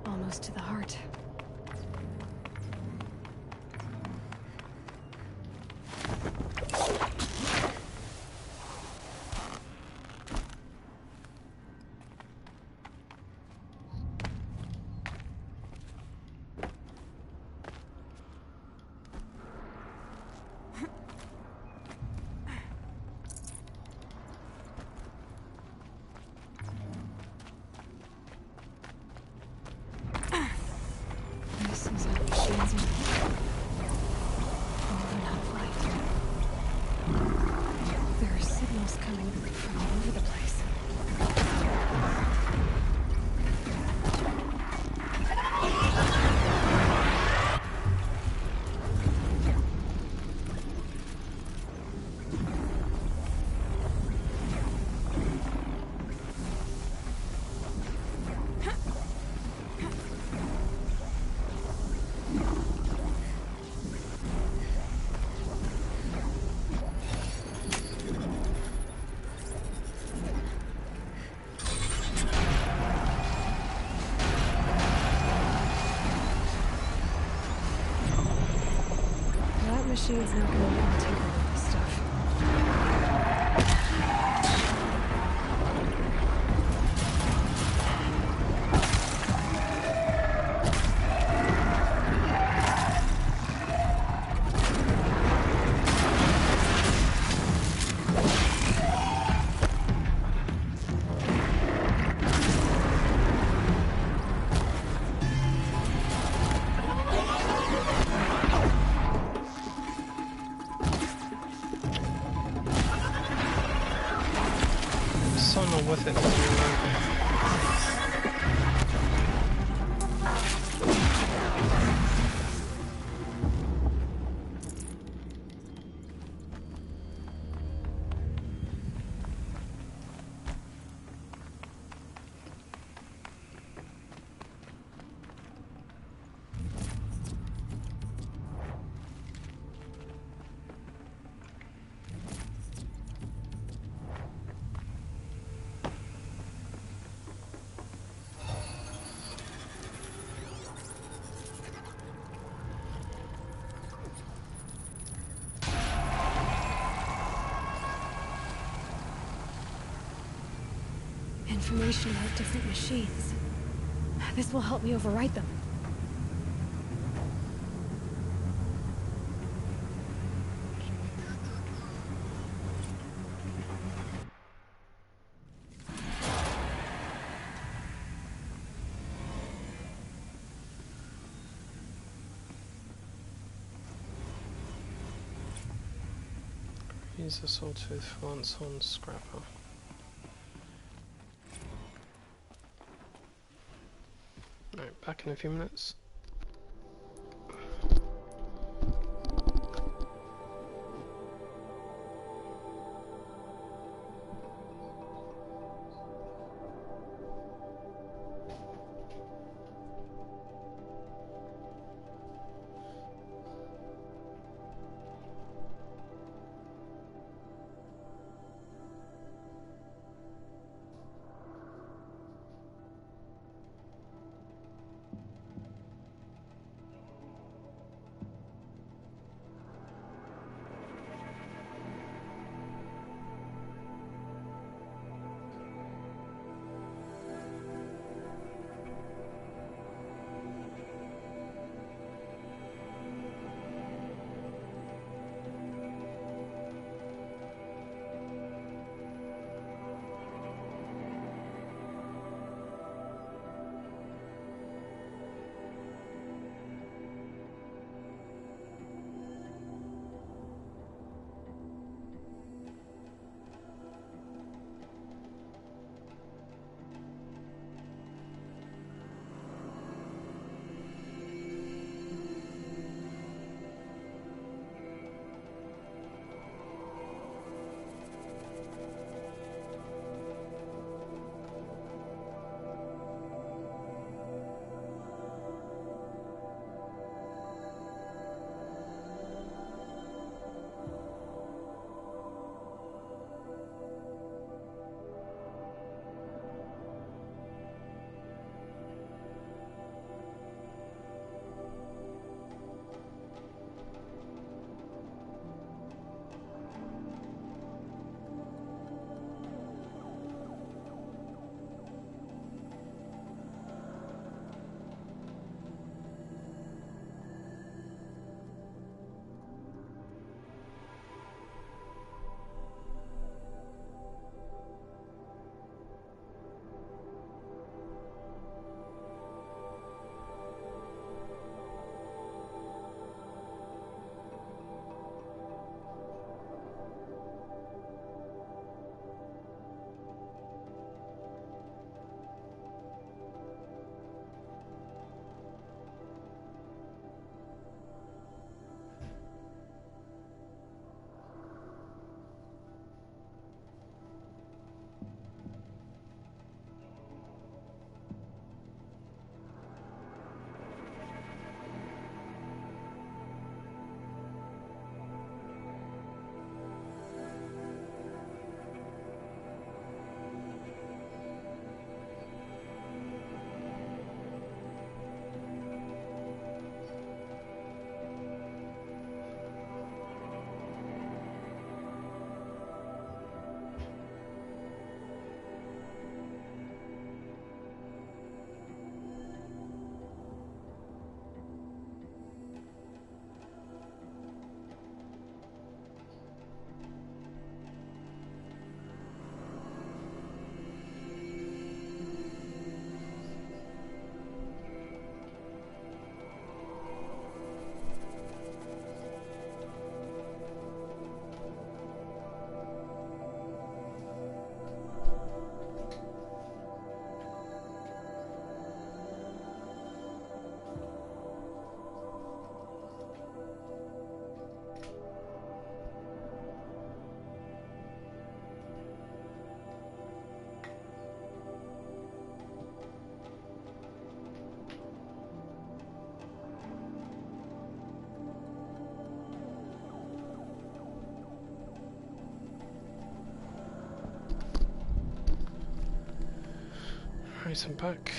Almost to the heart. Machine's not going to let me take over this stuff. going on with it doesn't matter. Information about different machines. This will help me overwrite them. Use a sawtooth once on scrapper. Right, back in a few minutes. Right, I'm back.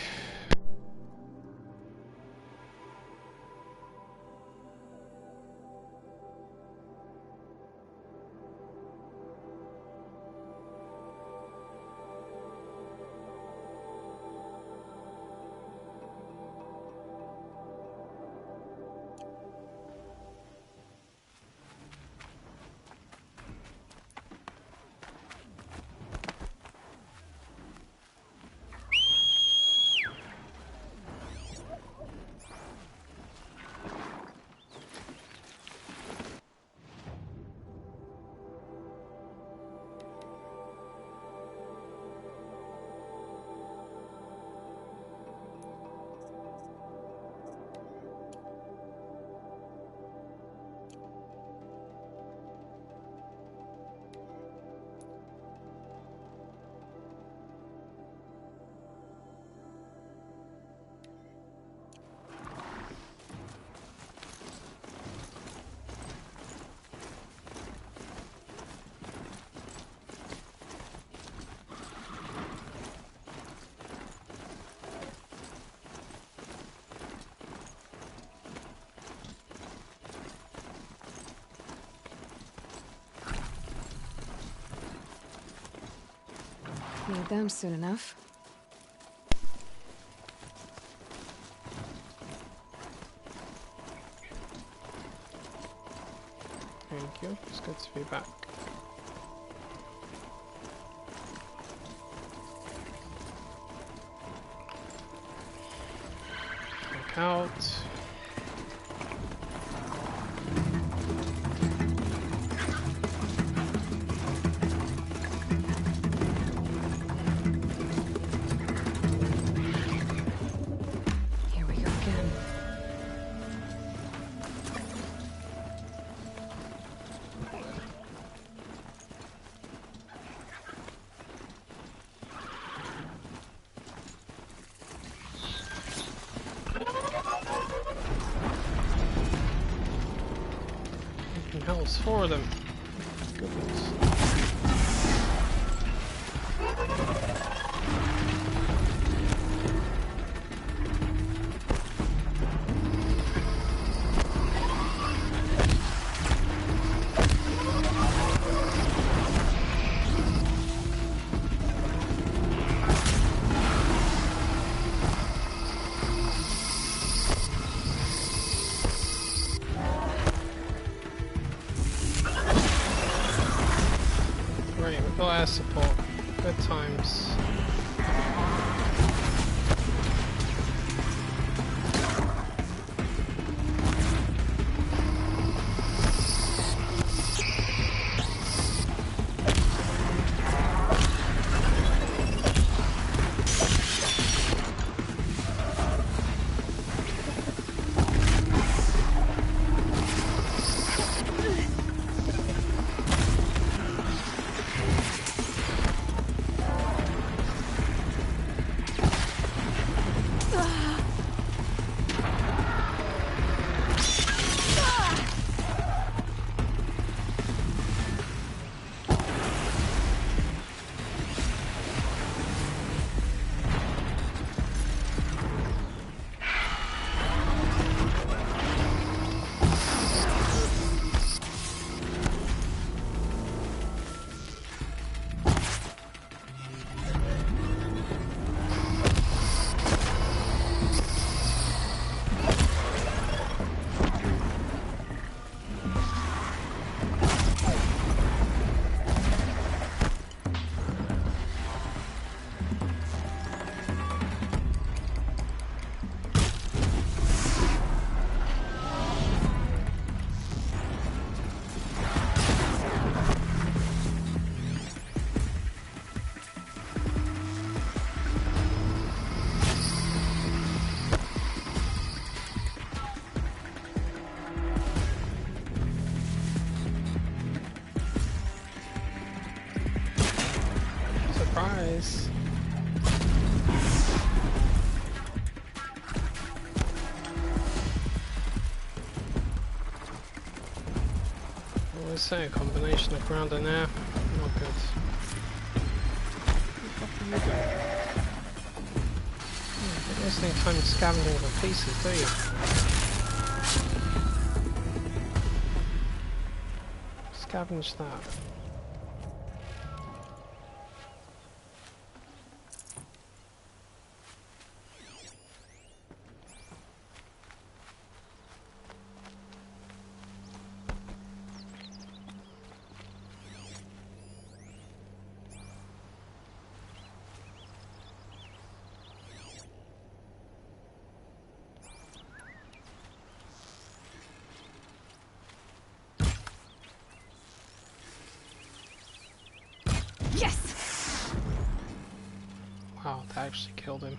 Need them soon enough. Thank you. It's good to be back. Look out. Hell's for them. Goodness. Air support. Good times. Surprise. I always say a combination of ground and air. Not good. What are you doing? There's no time scavenging for pieces, do you? Scavenge that. Wow, that actually killed him.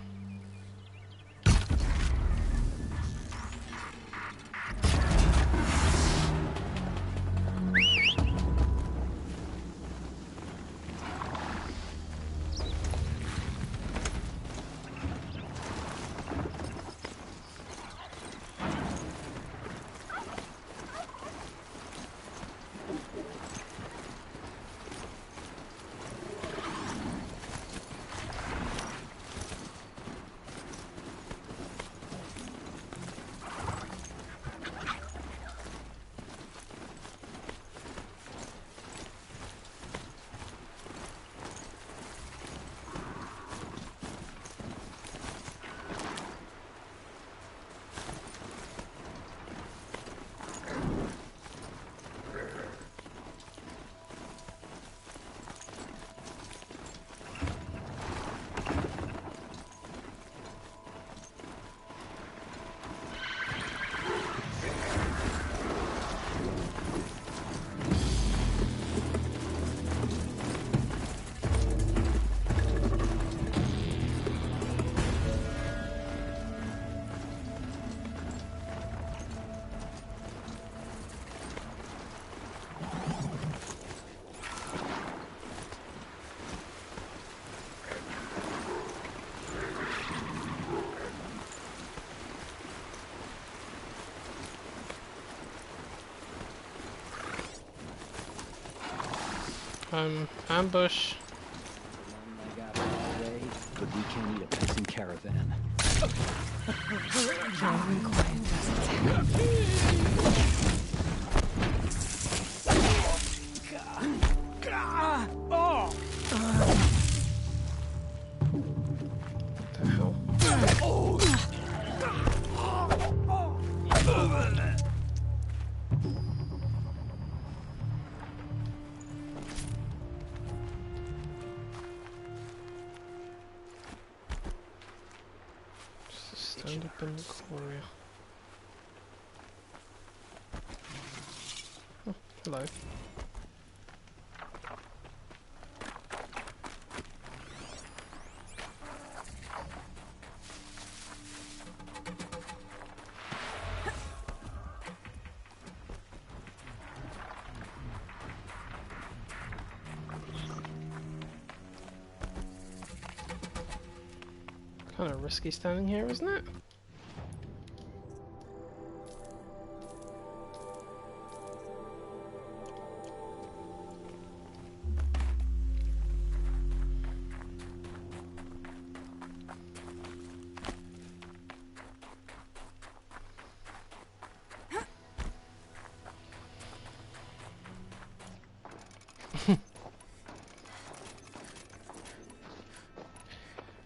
Ambush. But we can't eat a passing caravan. Driving quiet What the hell? Stand up in the corner. Oh, hello. Kind of risky standing here, isn't it?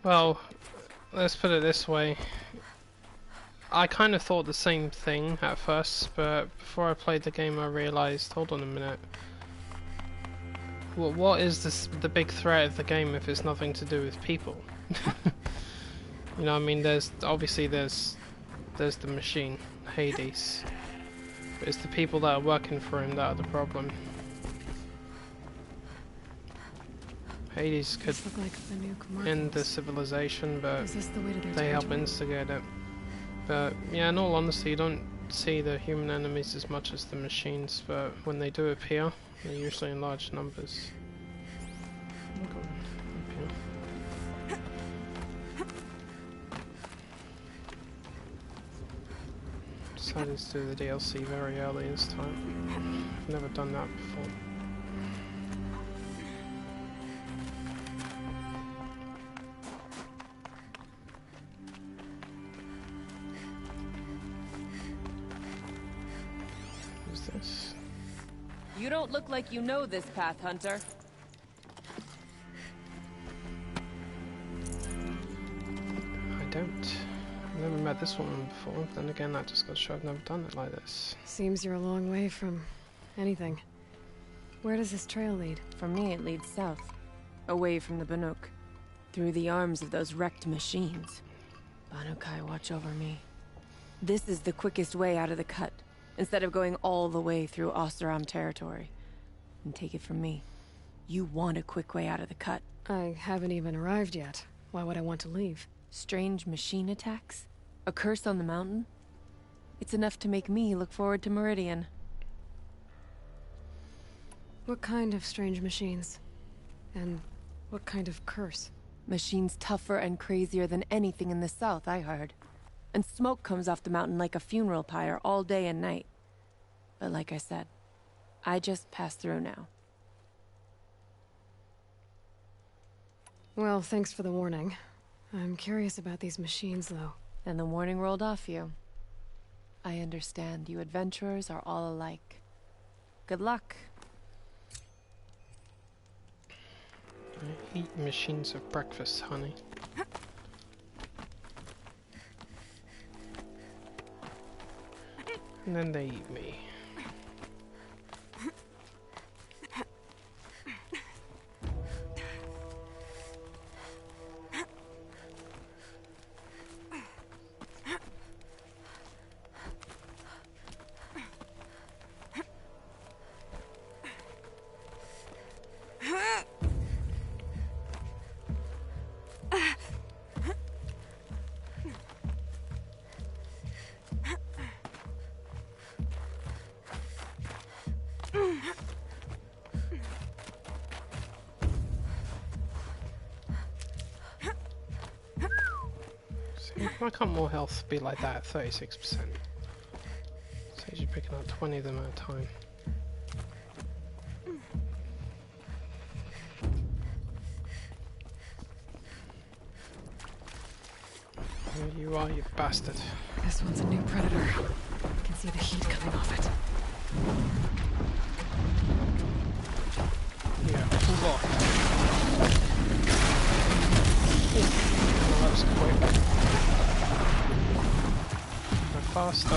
Well, let's put it this way. I kind of thought the same thing at first, but before I played the game I realised, hold on a minute. What is the big threat of the game if it's nothing to do with people? You know, I mean, there's the machine, Hades. But it's the people that are working for him that are the problem. Hades could like the new end the civilization, but they help instigate it. But yeah, in all honesty, you don't see the human enemies as much as the machines, but when they do appear, they're usually in large numbers. Decided to do the DLC very early this time. I've never done that before. You don't look like you know this path, Hunter. I don't. I've never met this woman before. Then again, that just goes to show I've never done it like this. Seems you're a long way from anything. Where does this trail lead? For me, it leads south. Away from the Banuk. Through the arms of those wrecked machines. Banukai, watch over me. This is the quickest way out of the cut, instead of going all the way through Oseram territory. And take it from me, you want a quick way out of the cut. I haven't even arrived yet. Why would I want to leave? Strange machine attacks? A curse on the mountain? It's enough to make me look forward to Meridian. What kind of strange machines? And what kind of curse? Machines tougher and crazier than anything in the south, I heard. And smoke comes off the mountain like a funeral pyre all day and night. But like I said, I just passed through now. Well, thanks for the warning. I'm curious about these machines, though. And the warning rolled off you. I understand you adventurers are all alike. Good luck. I eat machines for breakfast, honey. And then they eat me. Why can't more health be like that at 36%? Says you're picking up 20 of them at a time. There you are, you bastard. This one's a new predator. I can see the heat coming off it. Yeah, pull off. Oh, that was quick. Faster.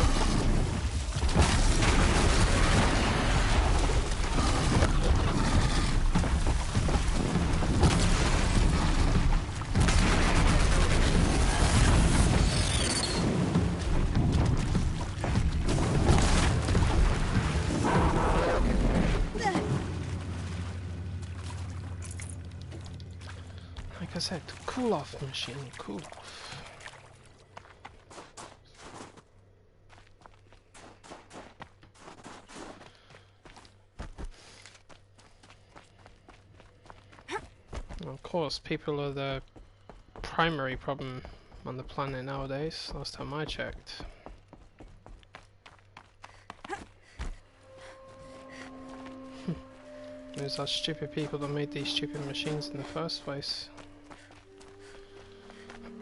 Like I said, cool off machine, cool off. Of course, people are the primary problem on the planet nowadays, last time I checked. It was those stupid people that made these stupid machines in the first place.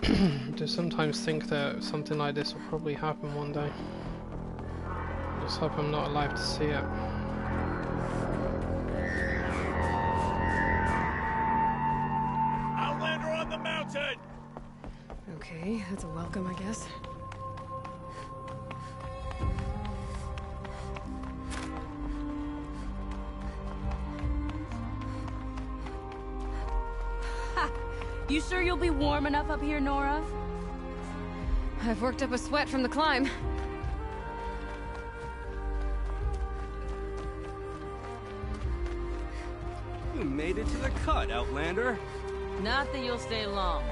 I do sometimes think that something like this will probably happen one day. I just hope I'm not alive to see it. Okay, that's a welcome, I guess. Ha! You sure you'll be warm enough up here, Nora? I've worked up a sweat from the climb. You made it to the cut, Outlander. Not that you'll stay long.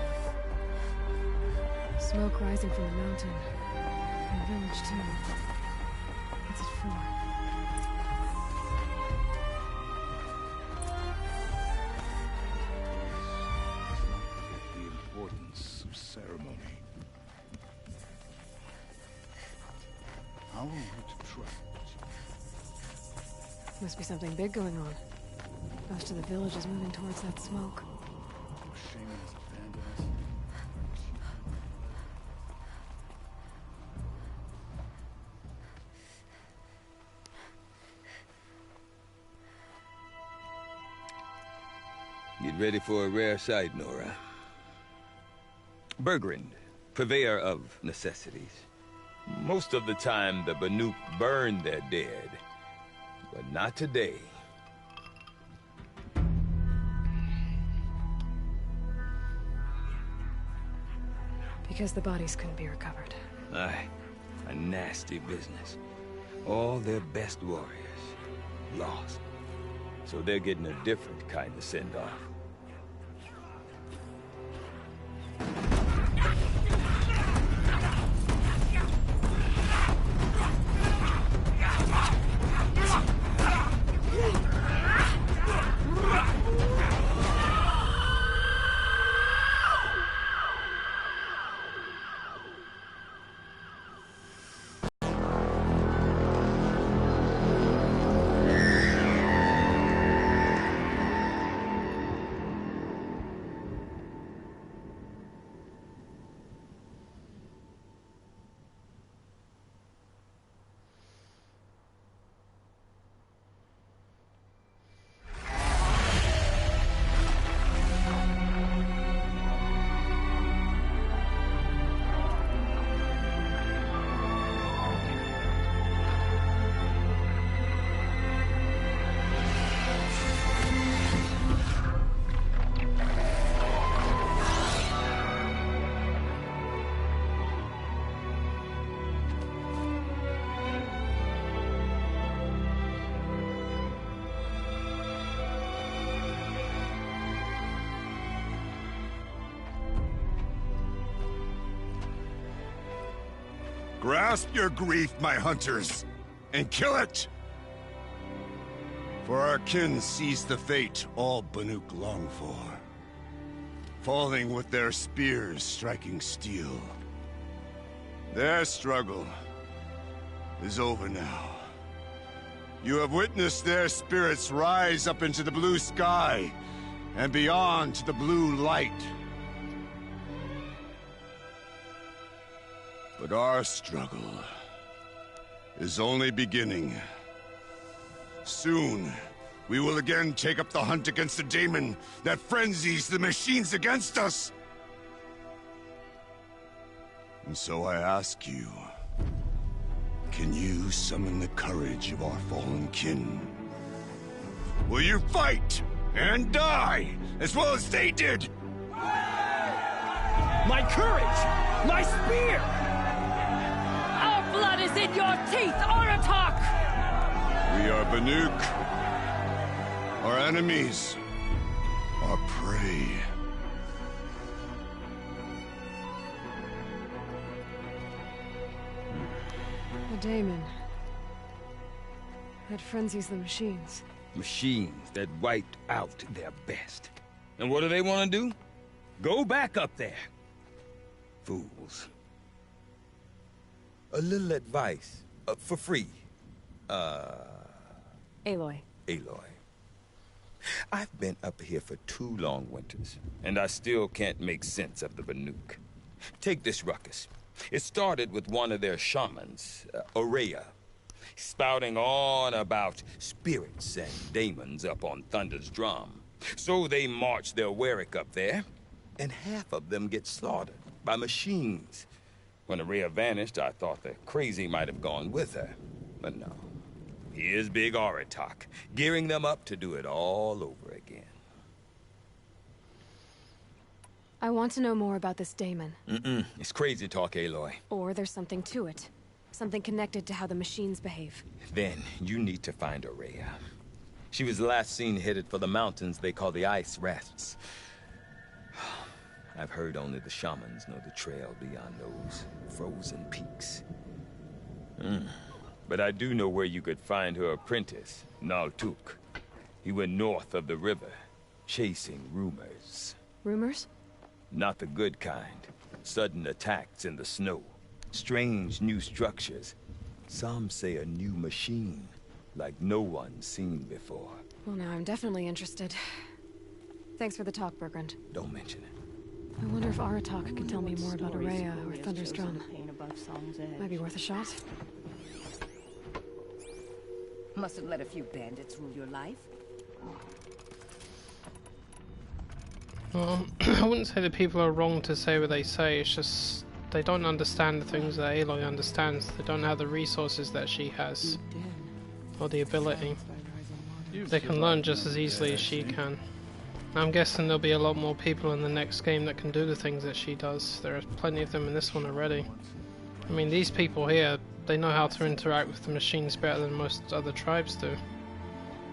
Smoke rising from the mountain. And a village, too. What's it for? The importance of ceremony. How are we to track it? Must be something big going on. Most of the village is moving towards that smoke. Get ready for a rare sight, Nora. Bergrand, purveyor of necessities. Most of the time, the Banuk burn their dead. But not today. Because the bodies couldn't be recovered. Aye, a nasty business. All their best warriors lost. So they're getting a different kind of send-off. Grasp your grief, my hunters, and kill it! For our kin sees the fate all Banuk long for. Falling with their spears striking steel. Their struggle is over now. You have witnessed their spirits rise up into the blue sky, and beyond to the blue light. But our struggle is only beginning. Soon, we will again take up the hunt against the daemon that frenzies the machines against us. And so I ask you, can you summon the courage of our fallen kin? Will you fight and die as well as they did? My courage! My spear! Our blood is in your teeth, Aratak! We are Banuk. Our enemies are prey. A daemon. That frenzies the machines. Machines that wiped out their best. And what do they want to do? Go back up there. Fools. A little advice, for free. Aloy. Aloy. I've been up here for 2 long winters, and I still can't make sense of the Banuk. Take this ruckus. It started with one of their shamans, Aurea, spouting on about spirits and daemons up on Thunder's drum. So they march their Warwick up there, and half of them get slaughtered by machines. When Aurea vanished, I thought the crazy might have gone with her, but no. Here's Big Aratak, gearing them up to do it all over again. I want to know more about this daemon. It's crazy talk, Aloy. Or there's something to it. Something connected to how the machines behave. Then you need to find Aurea. She was last seen headed for the mountains they call the Ice Rafts. I've heard only the shamans know the trail beyond those frozen peaks. But I do know where you could find her apprentice, Naltuk. He went north of the river, chasing rumors. Rumors? Not the good kind. Sudden attacks in the snow. Strange new structures. Some say a new machine, like no one's seen before. Well, now I'm definitely interested. Thanks for the talk, Bergrand. Don't mention it. I wonder if Aratak can tell me more about Aurea or Thunder's drum. Might be worth a shot. Must have let a few bandits rule your life. Well, I wouldn't say that people are wrong to say what they say, it's just they don't understand the things that Aloy understands. They don't have the resources that she has, or the ability. They can learn just as easily as she can. I'm guessing there'll be a lot more people in the next game that can do the things that she does. There are plenty of them in this one already. I mean, these people here, they know how to interact with the machines better than most other tribes do.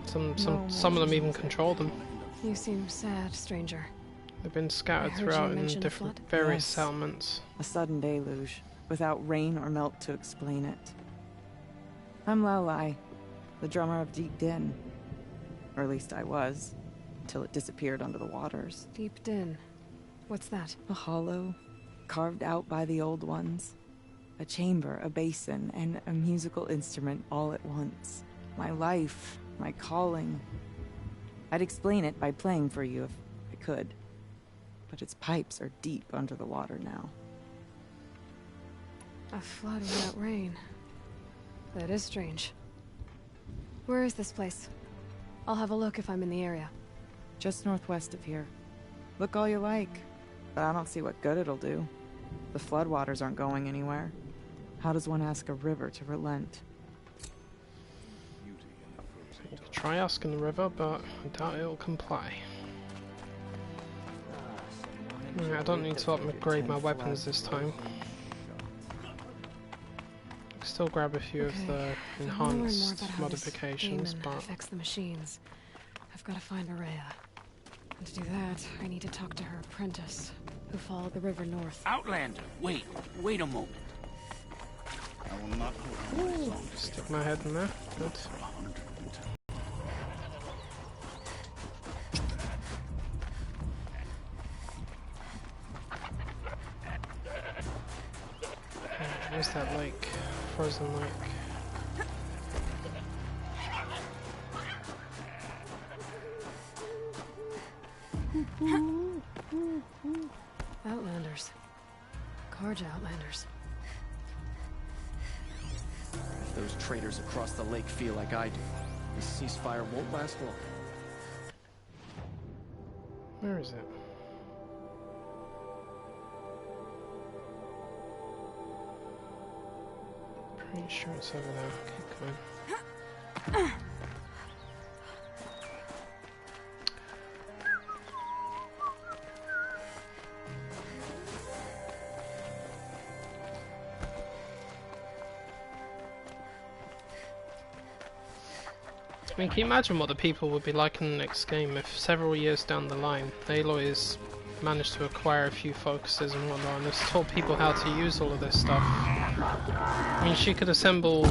Some of them even control them. You seem sad, stranger. They've been scattered throughout in different various settlements. A sudden deluge, without rain or melt to explain it. I'm Lelai, the drummer of Deep Din. Or at least I was, until it disappeared under the waters. Deep Din. What's that? A hollow, carved out by the old ones. A chamber, a basin, and a musical instrument all at once. My life, my calling. I'd explain it by playing for you if I could. But its pipes are deep under the water now. A flood without rain. That is strange. Where is this place? I'll have a look if I'm in the area. Just northwest of here. Look all you like, but I don't see what good it'll do. The floodwaters aren't going anywhere. How does one ask a river to relent? You could try asking the river, but I doubt it'll comply. I don't need to upgrade my weapons this time. Still grab a few of the enhanced modifications, but affects the machines. I've got to find Araya. And to do that, I need to talk to her apprentice, who followed the river north. Outlander, wait a moment. I will not hold on. Stick my head in there. Good. Where's that lake? Frozen lake. Outlanders. Karja Outlanders. If those traitors across the lake feel like I do, this ceasefire won't last long. Where is it? Pretty sure it's over there. Keep going. I mean, can you imagine what the people would be like in the next game if several years down the line, Aloy has managed to acquire a few focuses and whatnot, and has taught people how to use all of this stuff. I mean, she could assemble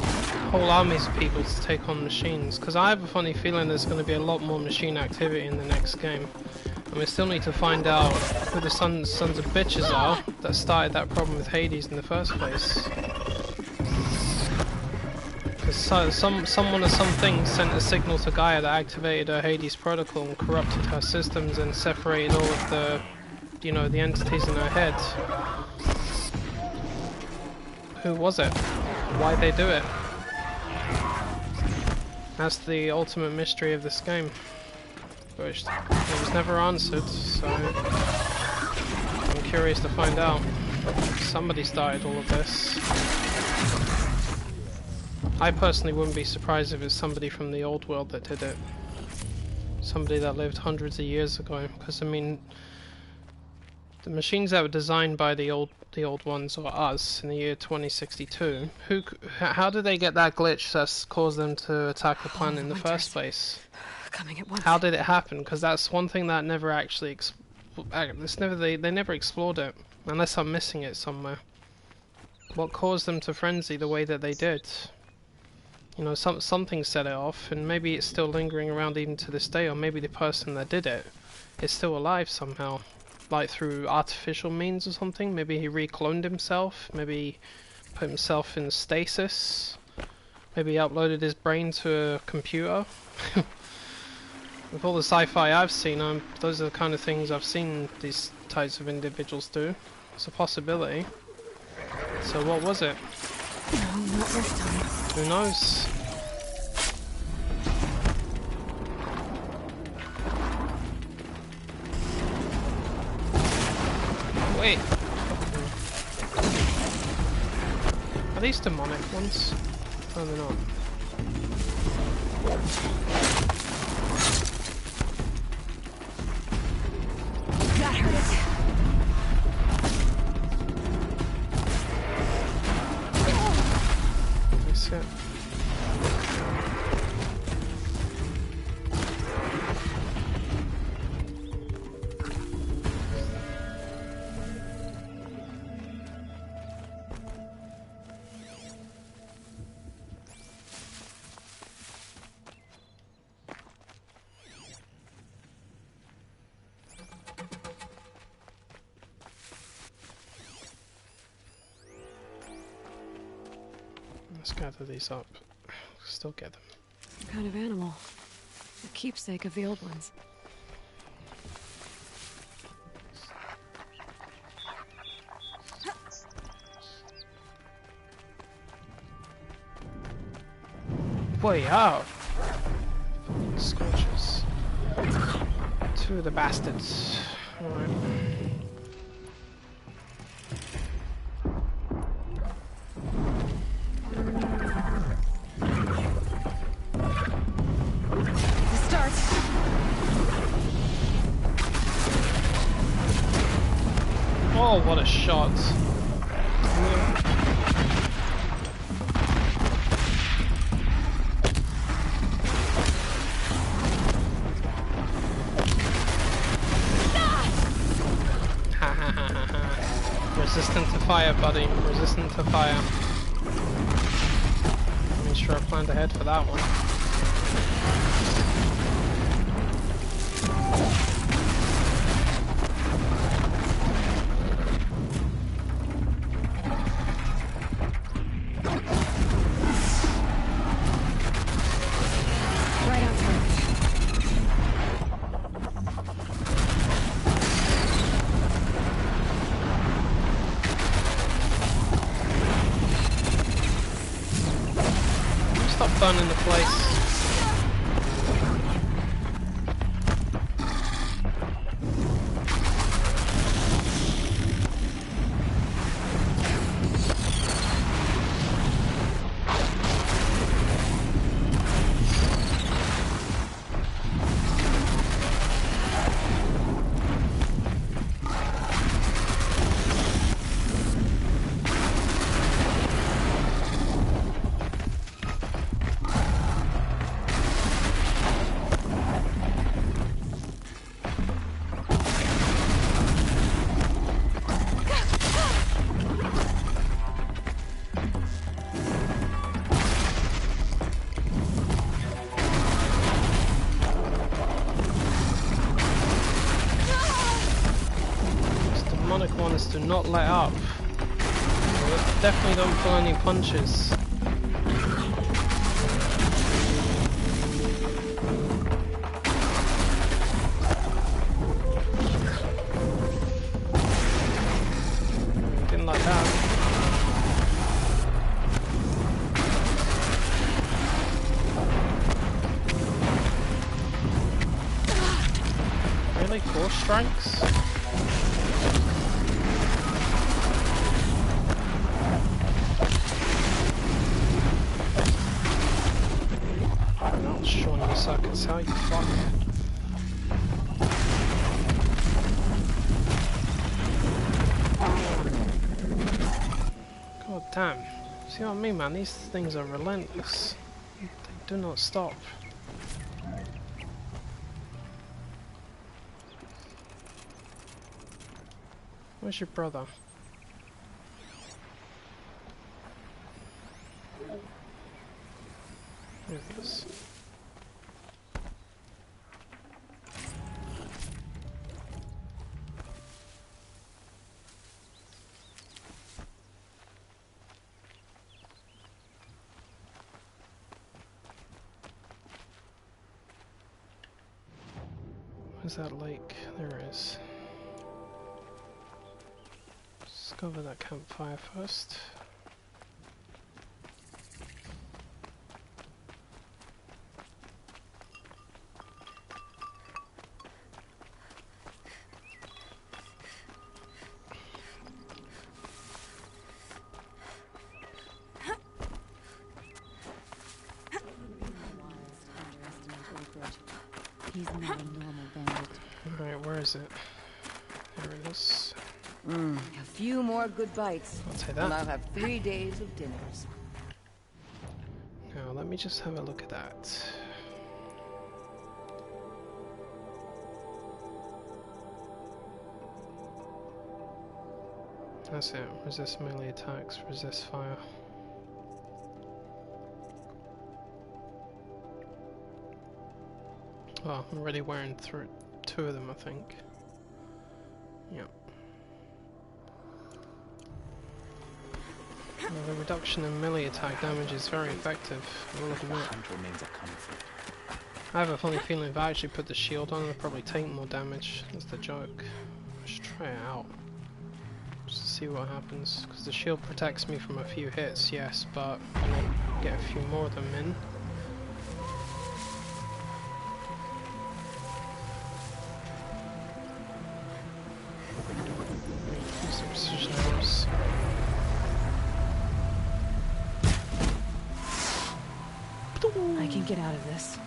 whole armies of people to take on machines, because I have a funny feeling there's going to be a lot more machine activity in the next game. And we still need to find out who the sons of bitches are that started that problem with Hades in the first place. Because someone or something sent a signal to Gaia that activated her Hades protocol and corrupted her systems and separated all of the, you know, the entities in her head. Who was it? Why'd they do it? That's the ultimate mystery of this game. But it was never answered, so I'm curious to find out. Somebody started all of this. I personally wouldn't be surprised if it's somebody from the old world that did it. Somebody that lived hundreds of years ago, because I mean, the machines that were designed by the old ones, or us, in the year 2062, how did they get that glitch that's caused them to attack the planet in the first place? Coming at once. How did it happen? Because that's one thing that never actually they never explored it, unless I'm missing it somewhere. What caused them to frenzy the way that they did? You know, something set it off, and maybe it's still lingering around even to this day, or maybe the person that did it is still alive somehow, like through artificial means or something. Maybe he recloned himself, maybe he put himself in stasis, maybe he uploaded his brain to a computer. With all the sci-fi I've seen, those are the kind of things I've seen these types of individuals do. It's a possibility. So what was it? No, not this time. Who knows? Wait. Are these demonic ones? Oh, they're not. That hurt it. That's it. Let's gather these up. Still get them. What kind of animal? The keepsake of the old ones. Boy, oh! Scorches. Two of the bastards. Alright. Oh, what a shot. Resistant to fire, buddy. Resistant to fire. Make sure I planned ahead for that one. Burning the place. Ones do not let up. They definitely don't pull any punches. Didn't like that. Really? 4 strikes? Suckers, how you fuck? God damn. See what I mean, man? These things are relentless. They do not stop. Where's your brother? There he is. Where's that lake? There it is. Discover that campfire first. He's not a normal bandit. Alright, where is it? There it is. A few more good bites. I'll take that. And I'll have 3 days of dinners. Now, let me just have a look at that. That's it. Resist melee attacks, resist fire. Oh, I'm already wearing through 2 of them, I think. Yep. Well, the reduction in melee attack damage is very effective, I will admit. I have a funny feeling if I actually put the shield on, I'll probably take more damage. That's the joke. I should try it out. Just to see what happens. Because the shield protects me from a few hits, yes, but when I get a few more of them in, some precision arrows. I can get out of this.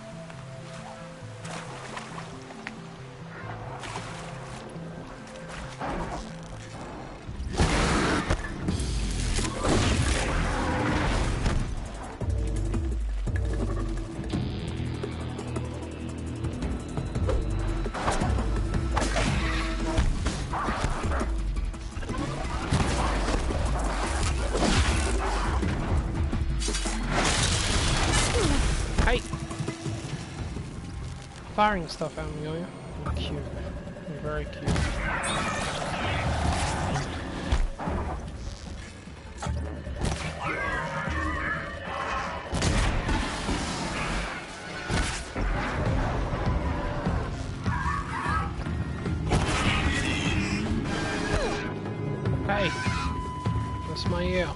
Firing stuff at me, are you? You're cute. You're very cute. Hey! That's my ear.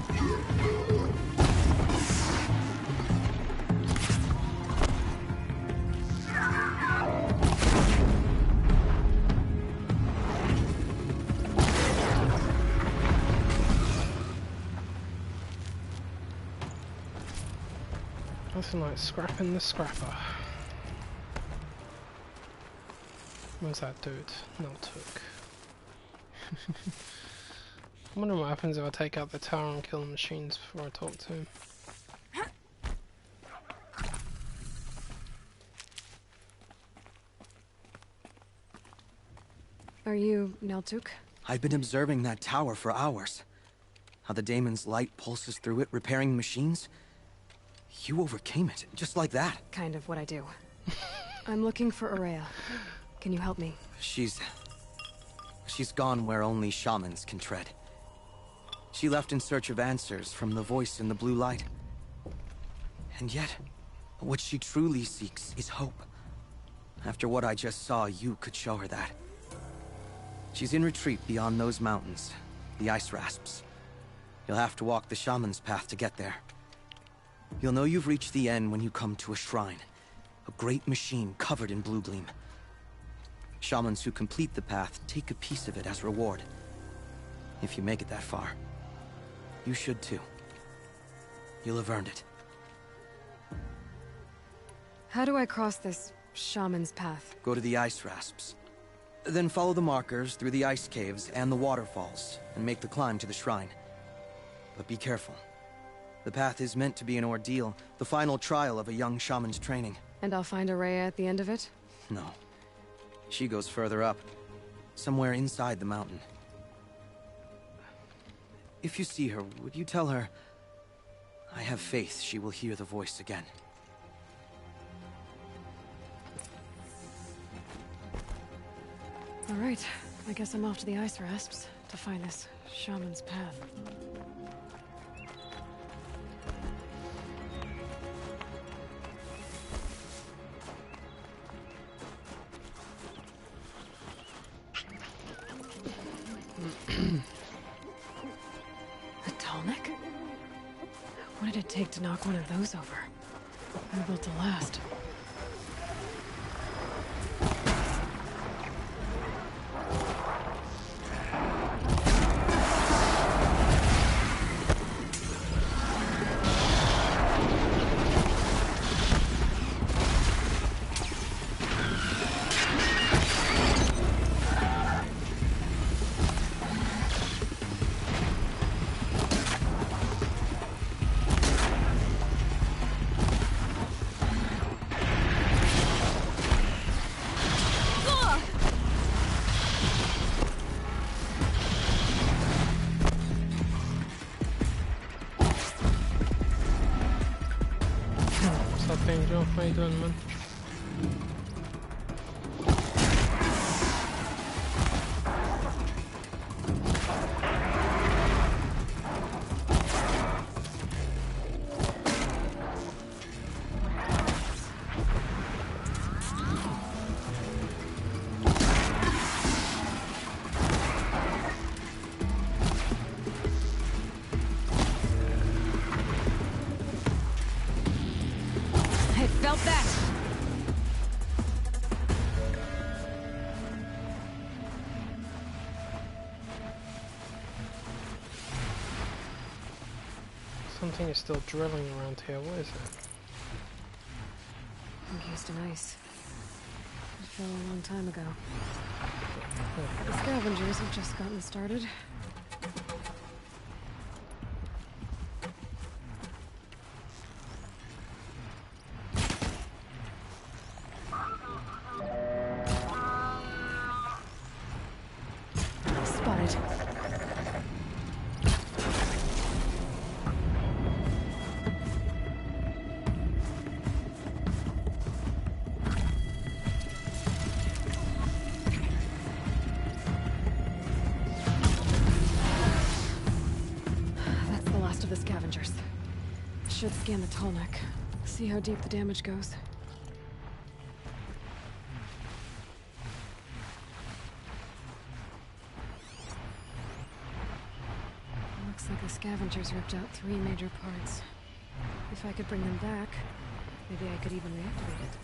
Nothing like scrapping the scrapper. Where's that dude? No took. I wonder what happens if I take out the tower and kill the machines before I talk to him. Are you Neltuk? I've been observing that tower for hours. How the daemon's light pulses through it, repairing machines. You overcame it, just like that. Kind of what I do. I'm looking for Aurea. Can you help me? She's gone where only shamans can tread. She left in search of answers from the voice in the blue light. And yet, what she truly seeks is hope. After what I just saw, you could show her that. She's in retreat beyond those mountains, the ice rasps. You'll have to walk the shaman's path to get there. You'll know you've reached the end when you come to a shrine. A great machine covered in blue gleam. Shamans who complete the path take a piece of it as reward. If you make it that far, you should too. You'll have earned it. How do I cross this shaman's path? Go to the ice rasps. Then follow the markers through the ice caves and the waterfalls, and make the climb to the shrine. But be careful. The path is meant to be an ordeal, the final trial of a young shaman's training. And I'll find Aurea at the end of it? No. She goes further up, somewhere inside the mountain. If you see her, would you tell her, I have faith she will hear the voice again. All right, I guess I'm off to the ice rasps to find this shaman's path. A Tallneck? What did it take to knock one of those over? They're built to last. How you doing, man? Something is still drilling around here. What is it? Encased in ice. It fell a long time ago. The scavengers have just gotten started. Spotted. Should scan the tall neck. See how deep the damage goes. Looks like the scavengers ripped out 3 major parts. If I could bring them back, maybe I could even reactivate it.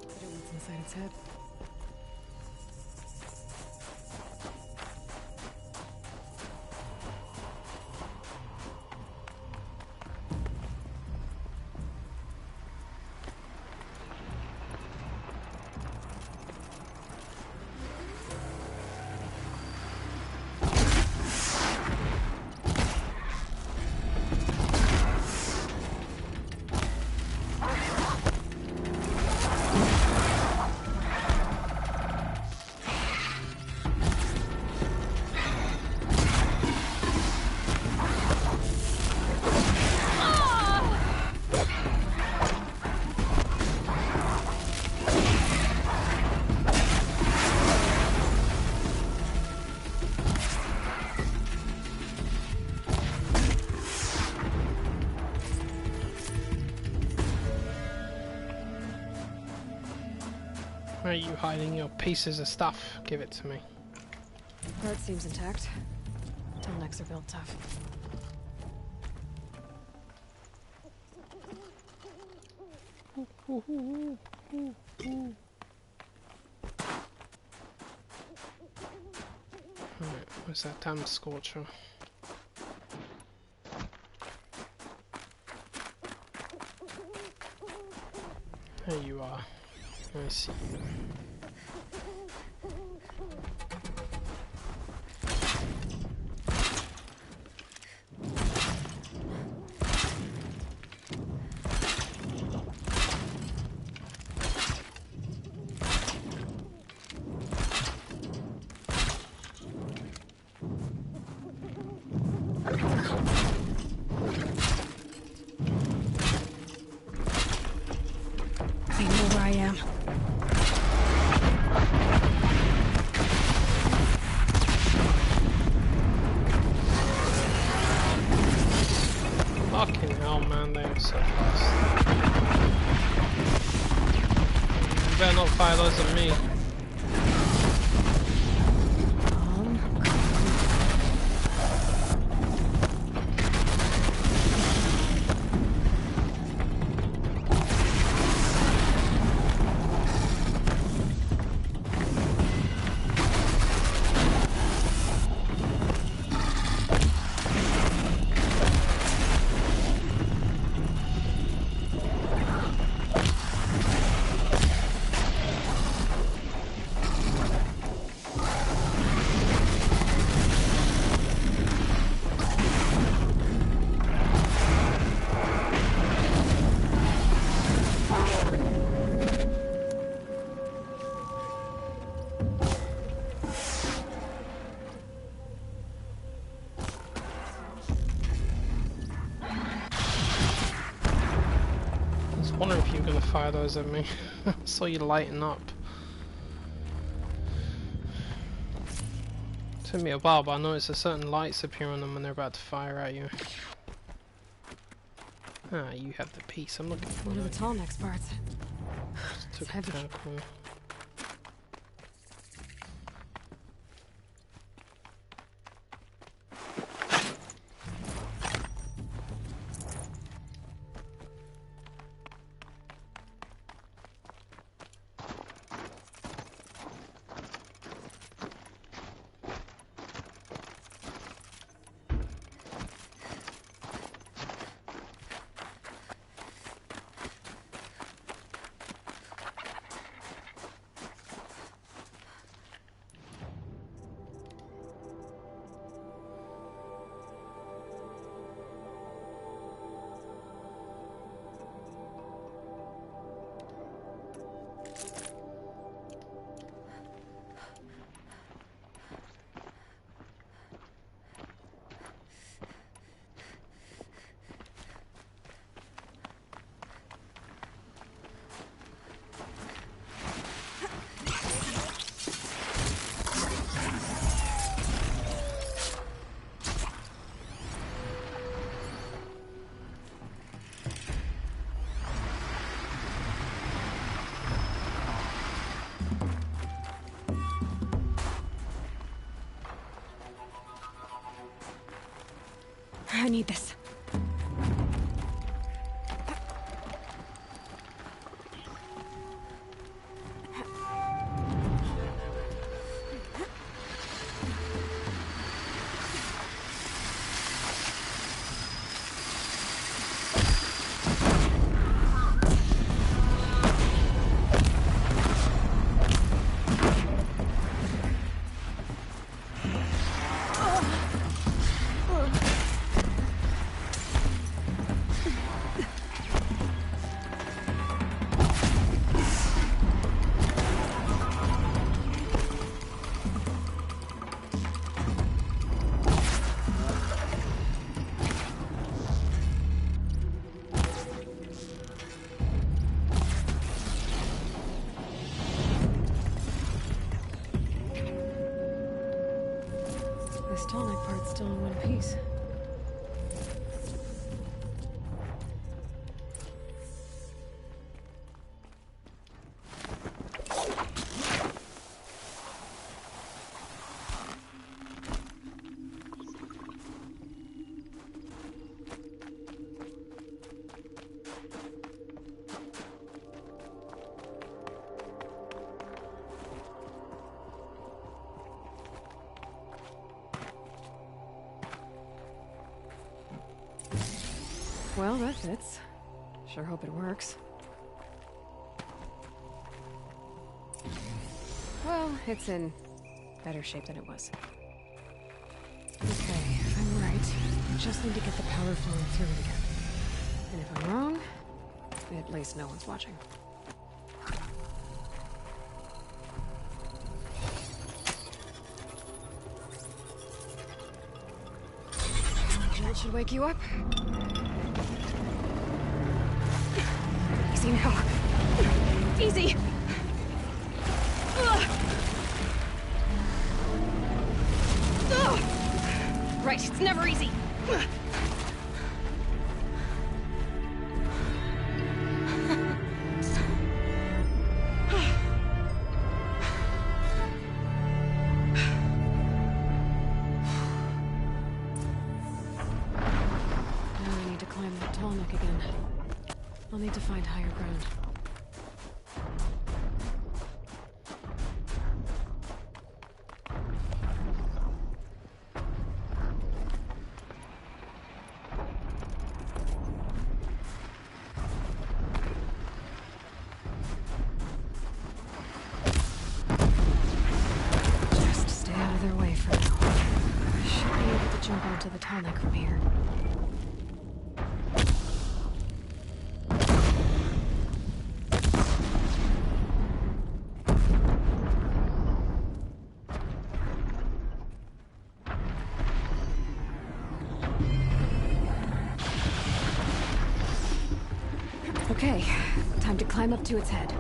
Consider what's inside its head. Where are you hiding your pieces of stuff? Give it to me. Part seems intact. Tall necks are built tough. Alright, where's that damn scorcher? There you are. I see you. Fire those at me. fire those at me. I saw you lighten up. Took me a while, but I noticed a certain lights appear on them when they're about to fire at you. Ah, you have the piece. I'm looking for one of the tall next parts. It's heavy. Cool. I need this. This tonic part's still in one piece. Well, that fits. Sure hope it works. Well, it's in better shape than it was. Okay, if I'm right, I just need to get the power flowing through it again. And if I'm wrong, at least no one's watching. That should wake you up. Easy now. Easy! Ugh. Ugh. Right, it's never easy. I'll need to find higher ground. Just stay out of their way for now. I should be able to jump onto the tonic from here. Okay, Time to climb up to its head.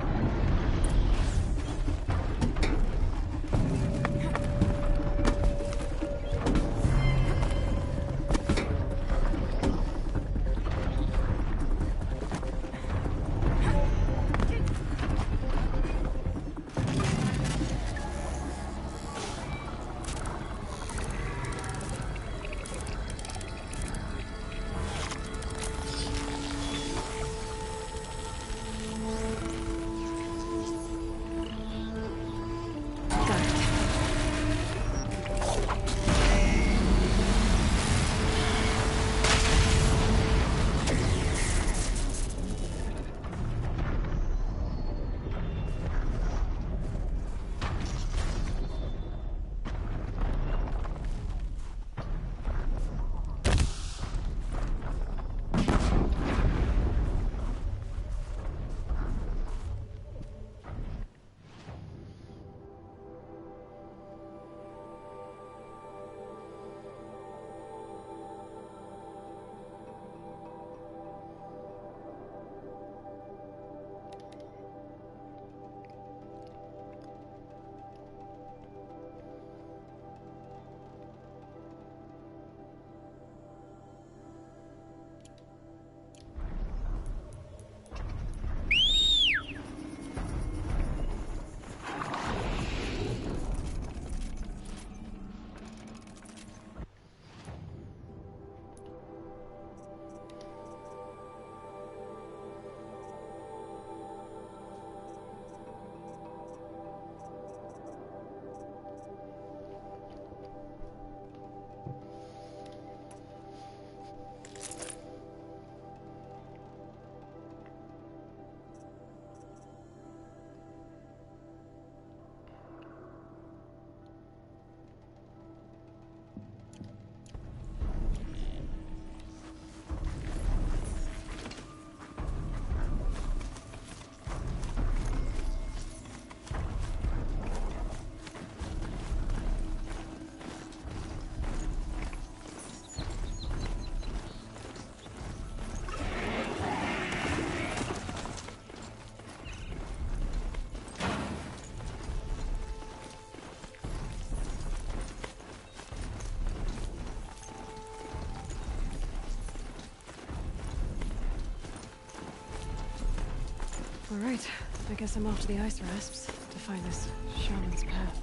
Alright, I guess I'm off to the ice rasps to find this shaman's path.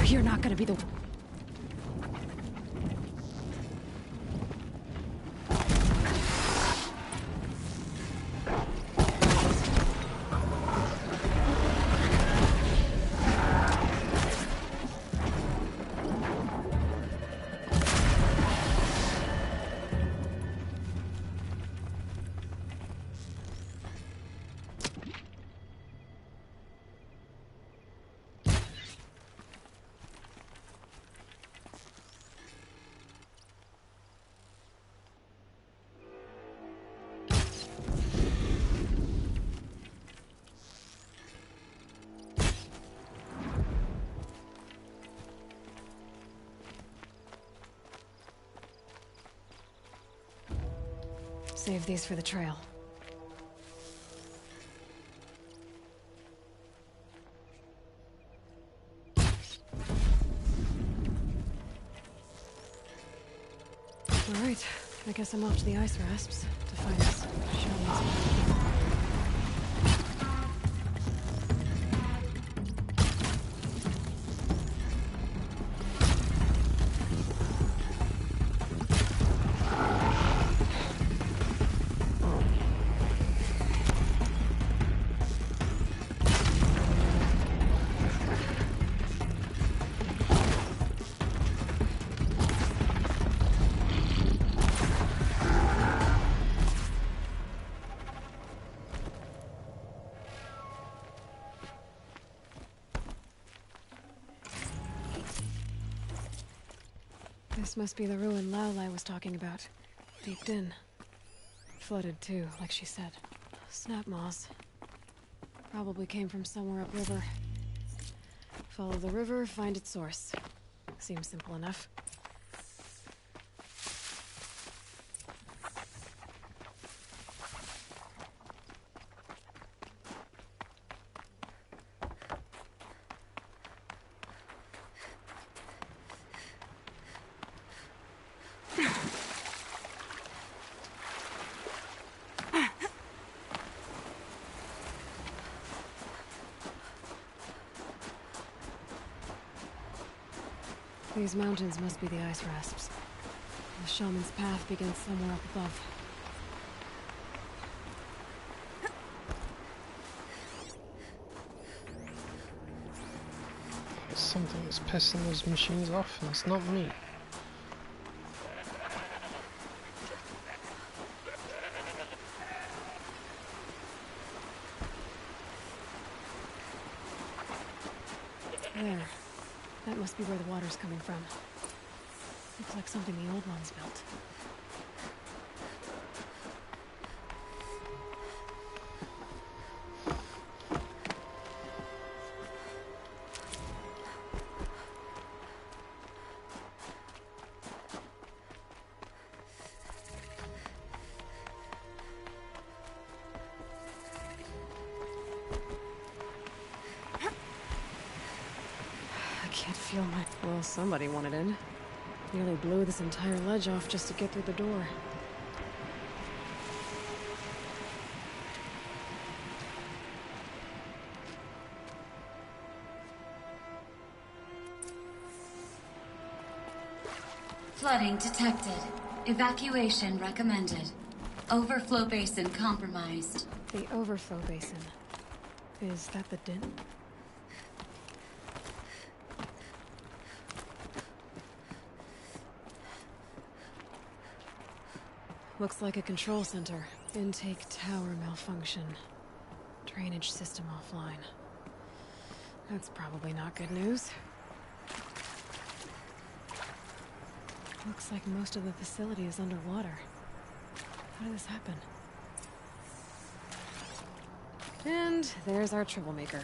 You're not gonna be the... Save these for the trail. Alright, I guess I'm off to the ice rasps to find this shaman's. This must be the ruin Laolai was talking about. Deeped in. Flooded too, like she said. Snap moss. Probably came from somewhere upriver. Follow the river, find its source. Seems simple enough. These mountains must be the ice rasps. The shaman's path begins somewhere up above. There's something that's pissing those machines off, and it's not me. There. That must be where the water's coming from. Looks like something the old ones built. Well, somebody wanted in. Nearly blew this entire ledge off just to get through the door. Flooding detected. Evacuation recommended. Overflow basin compromised. The overflow basin. Is that the din? Looks like a control center. Intake tower malfunction. Drainage system offline. That's probably not good news. Looks like most of the facility is underwater. How did this happen? And there's our troublemaker.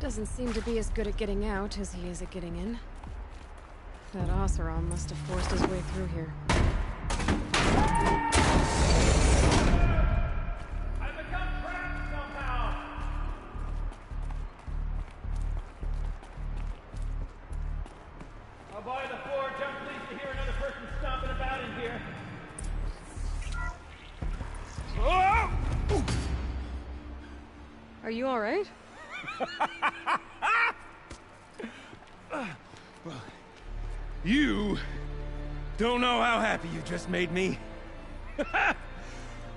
Doesn't seem to be as good at getting out as he is at getting in. That Oseram must have forced his way through here. Are you all right? Well, you don't know how happy you just made me.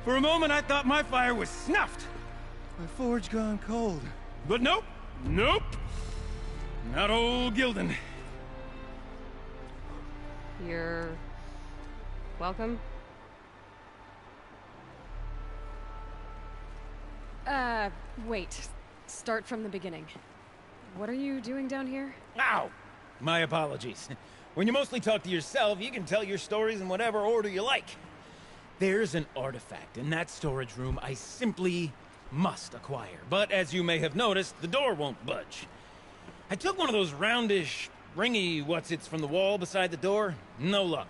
For a moment, I thought my fire was snuffed. My forge gone cold. But nope, nope. Not old Gildan. You're welcome. Wait. Start from the beginning. What are you doing down here? Ow! My apologies. When you mostly talk to yourself, you can tell your stories in whatever order you like. There's an artifact in that storage room I simply must acquire. But as you may have noticed, the door won't budge. I took one of those roundish, ringy what's-its from the wall beside the door. No luck.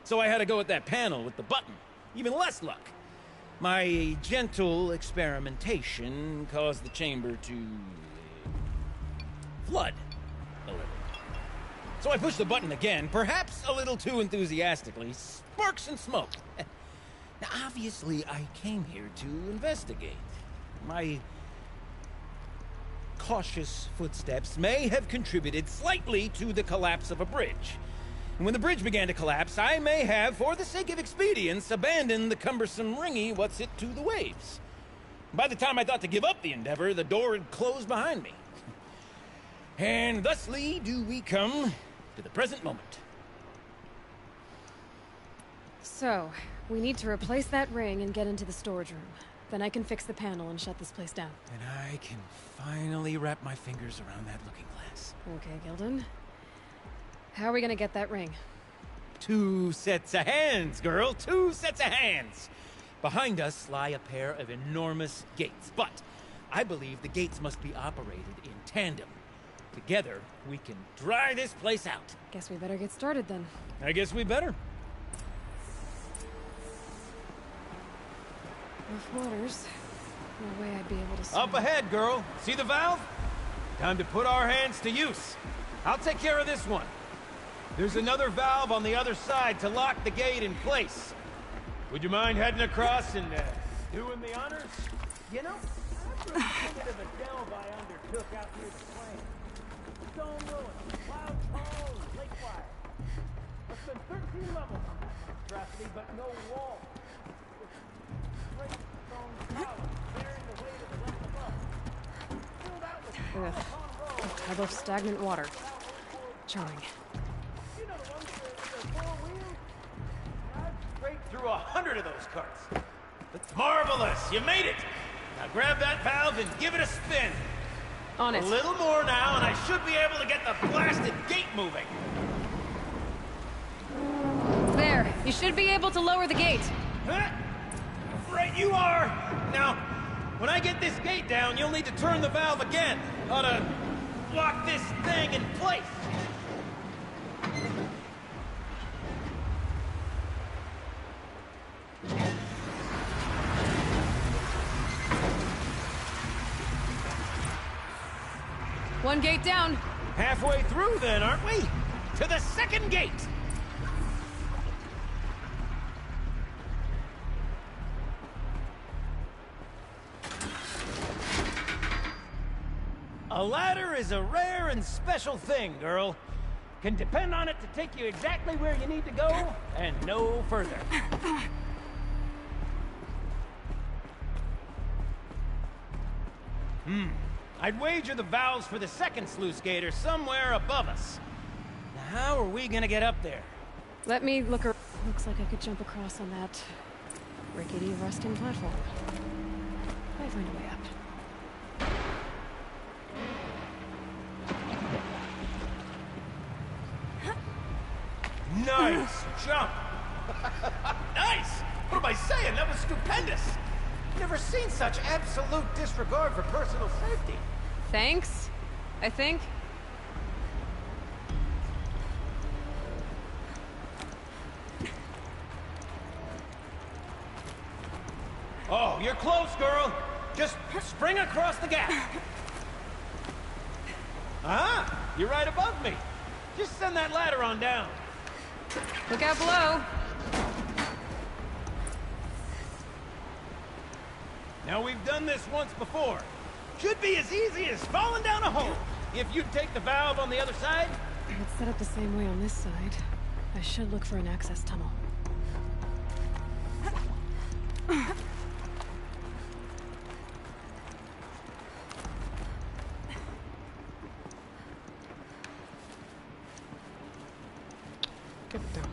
So I had to go with that panel with the button. Even less luck. My gentle experimentation caused the chamber to flood a little. So I pushed the button again, perhaps a little too enthusiastically. Sparks and smoke. Now, obviously, I came here to investigate. My cautious footsteps may have contributed slightly to the collapse of a bridge. And when the bridge began to collapse, I may have, for the sake of expedience, abandoned the cumbersome ringy what's-it to the waves. By the time I thought to give up the endeavor, the door had closed behind me. And thusly do we come to the present moment. So, we need to replace that ring and get into the storage room. Then I can fix the panel and shut this place down. And I can finally wrap my fingers around that looking glass. Okay, Gildan. How are we gonna get that ring? 2 sets of hands, girl. 2 sets of hands. Behind us lie a pair of enormous gates, but I believe the gates must be operated in tandem. Together, we can dry this place out. Guess we better get started then. I guess we better. Rough waters. No way I'd be able to swim. Up ahead, girl. See the valve? Time to put our hands to use. I'll take care of this one. There's another valve on the other side to lock the gate in place. Would you mind heading across and doing the honors? You know, after a bit of a delve I undertook out near the plain, stone ruins, cloud tall, and lake fire. There's been 13 levels on that monstrosity, but no wall. Straight stone towers bearing the weight of the rest above. Filled out with Ugh. A tub of stagnant water. Charming. You know the ones with the 4 wheels? Drive straight through 100 of those carts. That's marvelous! You made it! Now grab that valve and give it a spin. On it. A little more now, and I should be able to get the blasted gate moving. There. You should be able to lower the gate. Huh? Right you are! Now, when I get this gate down, you'll need to turn the valve again. Ought to lock this thing in place. One gate down. Halfway through then, aren't we? To the second gate! A ladder is a rare and special thing, girl. Can depend on it to take you exactly where you need to go, and no further. I'd wager the valves for the second sluice gate are somewhere above us. Now, how are we gonna get up there? Let me look around. Looks like I could jump across on that rickety rusting platform. I find a way up. Nice jump! Nice! What am I saying? That was stupendous! Never seen such absolute disregard for personal safety. Thanks, I think. Oh, you're close, girl! Just spring across the gap! Ah, you're right above me. Just send that ladder on down. Look out below. Now, we've done this once before. Should be as easy as falling down a hole. If you take the valve on the other side. It's set up the same way on this side. I should look for an access tunnel. Get down.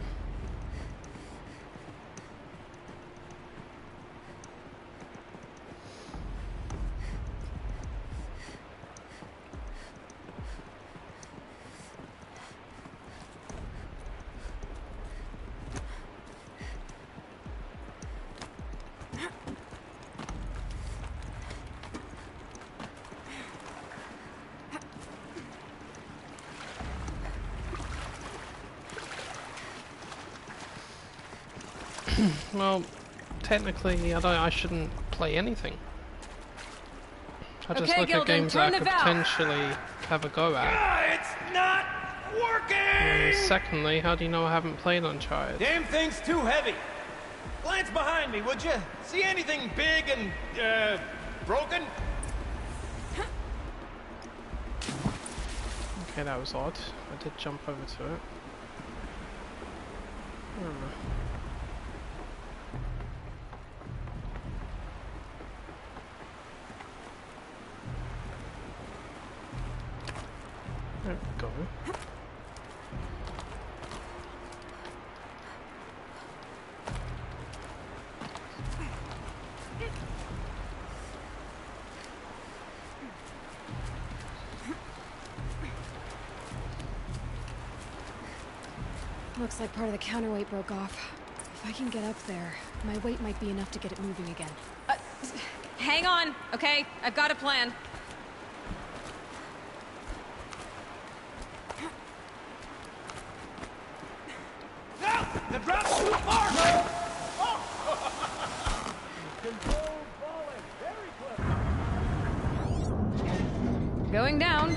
Well, technically, I shouldn't play anything. I just look at games that I could potentially have a go at. It's not working! And secondly, how do you know I haven't played Uncharted? Damn thing's too heavy. Glance behind me, would you? See anything big and, broken? Okay, that was odd. I did jump over to it. There we go. Looks like part of the counterweight broke off. If I can get up there, my weight might be enough to get it moving again. Hang on, okay? I've got a plan. No! The drop's too far! Oh. Controlled falling. Very clever. Going down.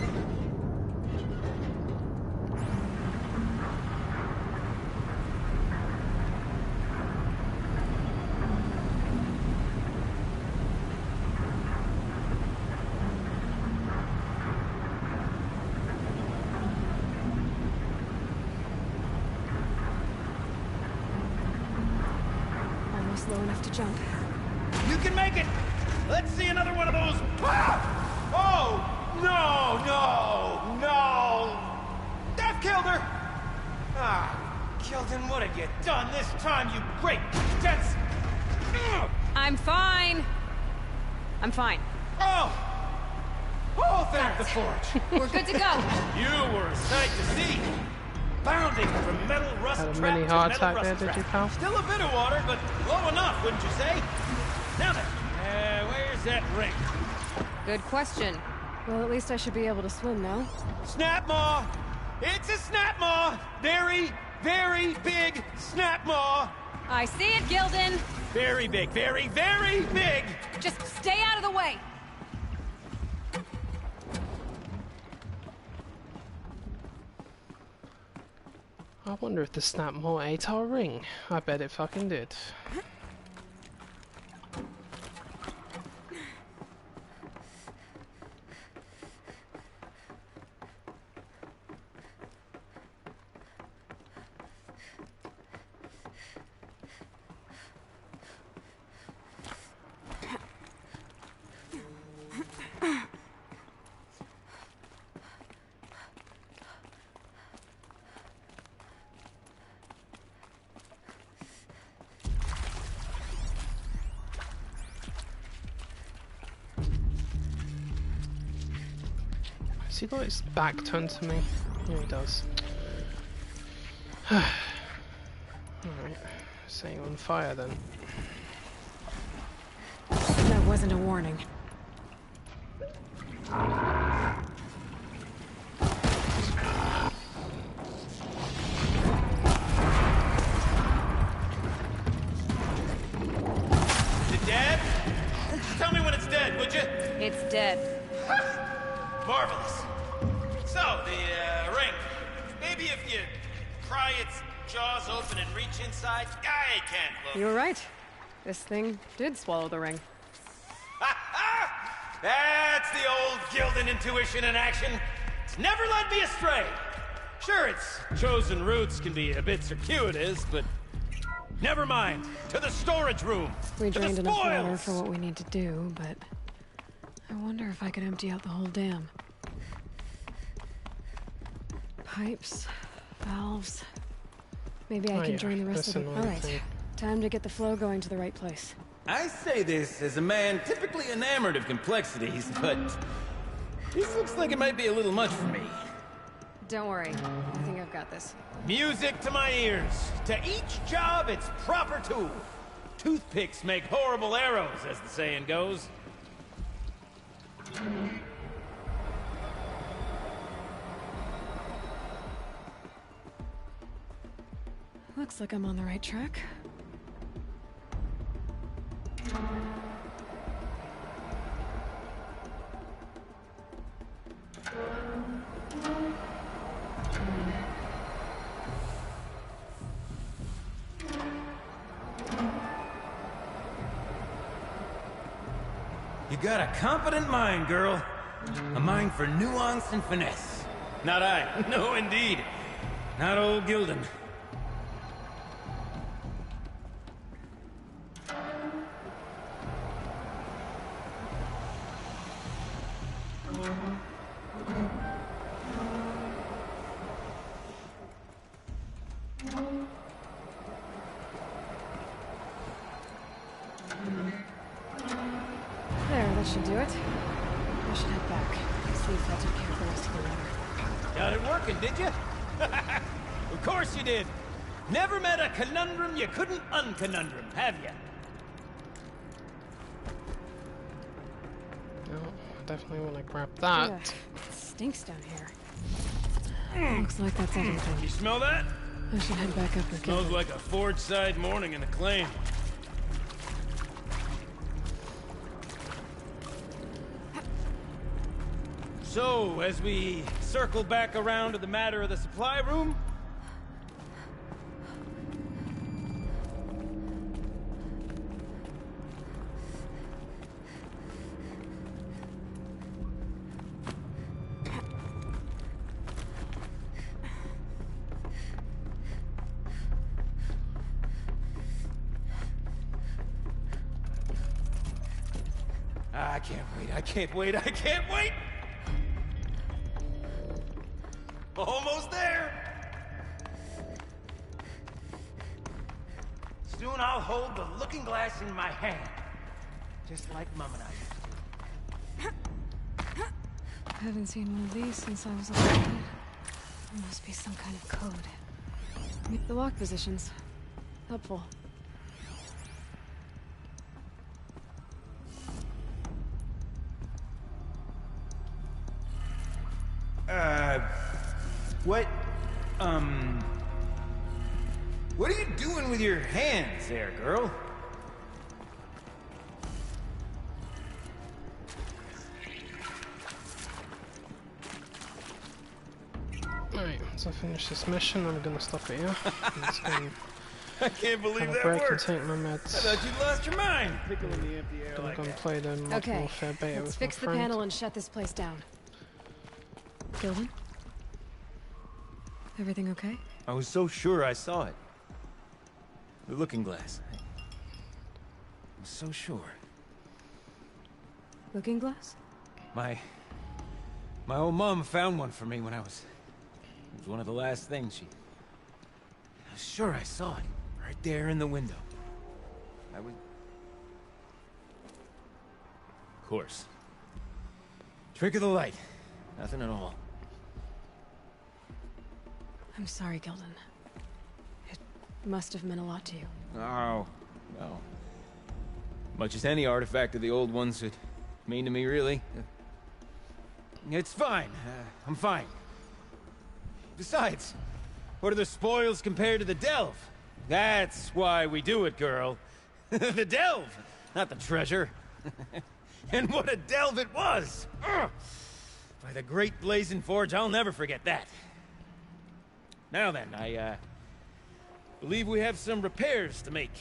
Low enough to jump. You can make it! Let's see another one of those! Ah! Oh! No! That killed her! Ah, Gilden, what have you done this time, you great dense... I'm fine. I'm fine. Oh, thank the forge! We're good to go. You were a sight to see. Bounding from metal rust trap to metal rust trap. Still a bit of water, but low enough, wouldn't you say? Now then, where's that ring? Good question. Well, at least I should be able to swim now. Snap maw! It's a snap maw! Very, very big snap maw! I see it, Gilden. Very big, very, very big! Just stay out of the way. I wonder if the snap maw ate our ring. I bet it fucking did. Has he got his back turned to me? Yeah, he does. Alright, setting on fire then. That wasn't a warning. Is it dead? Tell me when it's dead, would you? It's dead. Marvelous. So, the ring. Maybe if you pry its jaws open and reach inside, I can't look. You were right. This thing did swallow the ring. That's the old Gilden intuition in action. It's never led me astray. Sure, its chosen routes can be a bit circuitous, but never mind. To the storage room. We drained enough water for what we need to do, but I wonder if I could empty out the whole dam. Pipes, valves. Maybe I can drain the rest of it. All right, time to get the flow going to the right place. I say this as a man typically enamored of complexities, but this looks like it might be a little much for me. Don't worry, I think I've got this. Music to my ears. To each job, its proper tool. Toothpicks make horrible arrows, as the saying goes. Looks like I'm on the right track. You got a competent mind, girl. A mind for nuance and finesse. Not I. No, indeed. Not old Gilden. There, that should do it. I should head back. See if that took care of the rest of the water. Got it working, did you? Of course you did. Never met a conundrum you couldn't unconundrum, have ya? No, I definitely want to grab that. Yeah, it stinks down here. Looks like that's everything. You smell that? I should head back up with Smells like a Forge-side morning in the claim. So, as we circle back around to the matter of the supply room... I can't wait, I can't wait, I can't wait! Almost there! Soon I'll hold the looking glass in my hand. Just like Mum and I used to. I haven't seen one of these since I was a little kid. There must be some kind of code. The lock positions. Helpful. What are you doing with your hands there, girl? Alright, so finish this mission, I'm gonna stop it here. I can't believe have a that break worked. and take my meds. I thought you'd lost your mind. Pickle in the empty air Gonna like go and that. play the Modern Warfare beta Let's with fix my the friend. panel and shut this place down. Gilden? Everything okay? I was so sure I saw it. The looking glass. I was so sure. Looking glass? My old mom found one for me when I was... It was one of the last things she... I was sure I saw it. Right there in the window. I was... Of course. Trick of the light. Nothing at all. I'm sorry, Gilden. It must have meant a lot to you. Oh, no. Much as any artifact of the old ones would mean to me, really. It's fine. I'm fine. Besides, what are the spoils compared to the delve? That's why we do it, girl. The delve, not the treasure. And what a delve it was! Ugh. By the great blazing forge, I'll never forget that. Now then, I believe we have some repairs to make.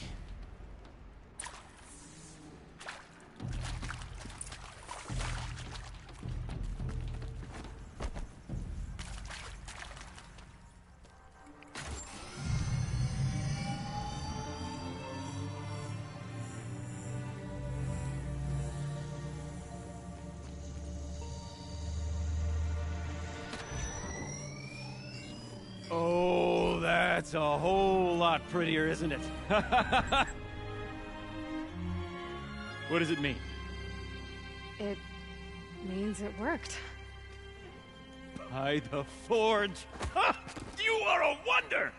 Oh, that's a whole lot prettier, isn't it? What does it mean? It means it worked. By the forge! Ha! You are a wonder!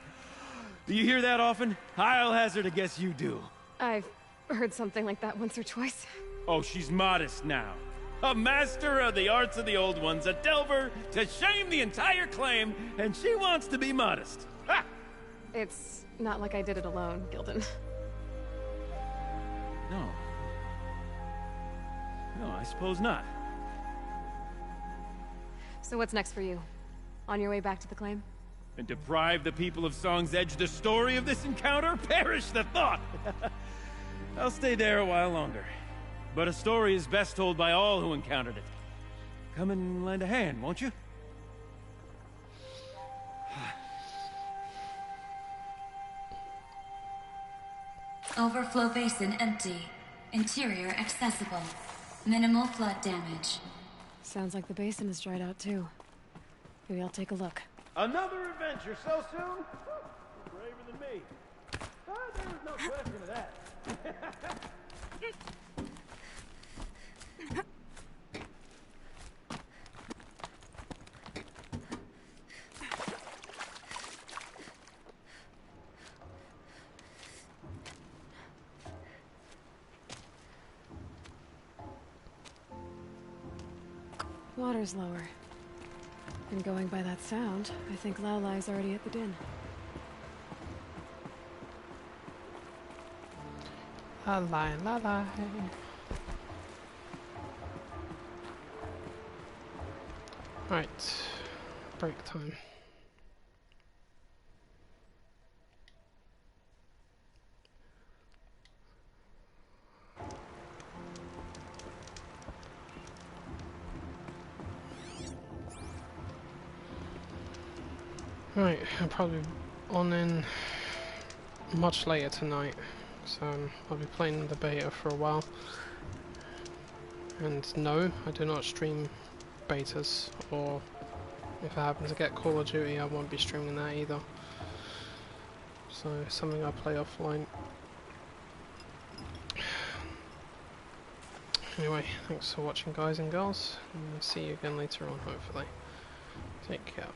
Do you hear that often? I'll hazard a guess you do. I've heard something like that once or twice. Oh, she's modest now. A master of the arts of the old ones, a delver to shame the entire claim, and she wants to be modest. Ha! It's not like I did it alone, Gilden. No. No, I suppose not. So what's next for you? On your way back to the claim? And deprive the people of Song's Edge the story of this encounter? Perish the thought! I'll stay there a while longer. But a story is best told by all who encountered it. Come and lend a hand, won't you? Overflow basin empty. Interior accessible. Minimal flood damage. Sounds like the basin is dried out too. Maybe I'll take a look. Another adventure so soon? Braver than me. There was no question of that. Water's lower. And going by that sound, I think Lao Lai's already at the din. La la la la. Right, break time. Right, I'll probably on in much later tonight, so I'll be playing the beta for a while. And no, I do not stream betas, or if I happen to get Call of Duty, I won't be streaming that either. So it's something I play offline. Anyway, thanks for watching, guys and girls, and see you again later on, hopefully. Take care.